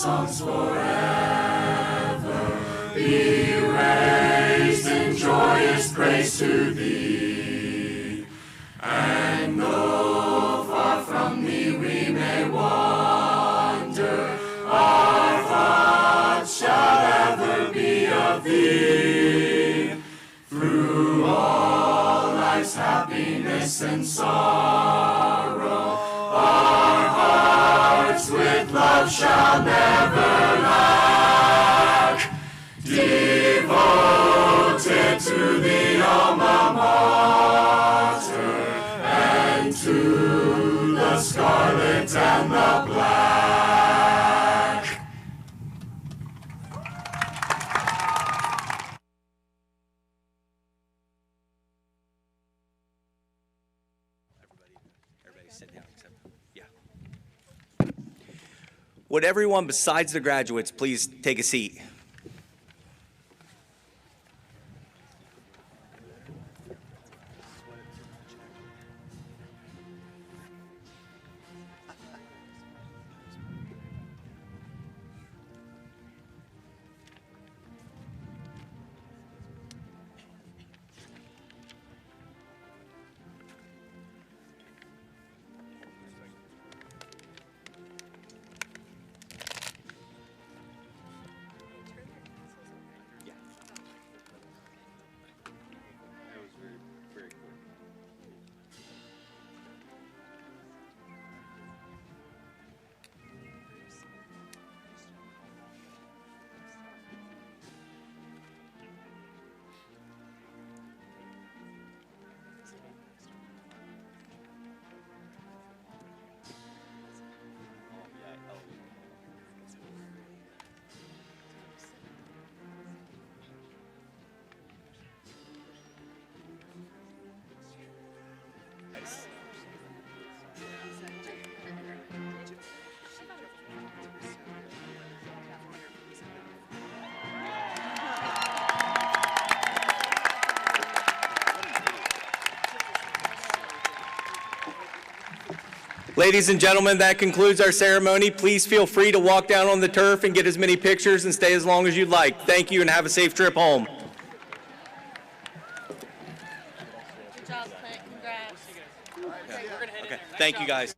songs forever be raised in joyous praise to thee. And though far from thee we may wander, our thoughts shall ever be of thee. Through all life's happiness and sorrow, our hearts with love shall never lack. Devoted to the alma mater, and to the scarlet and the black. Everybody sit down except, yeah. Would everyone besides the graduates please take a seat? Ladies and gentlemen, that concludes our ceremony. Please feel free to walk down on the turf and get as many pictures and stay as long as you'd like. Thank you and have a safe trip home. Good job, Clint. Congrats. Okay. Thank you, guys.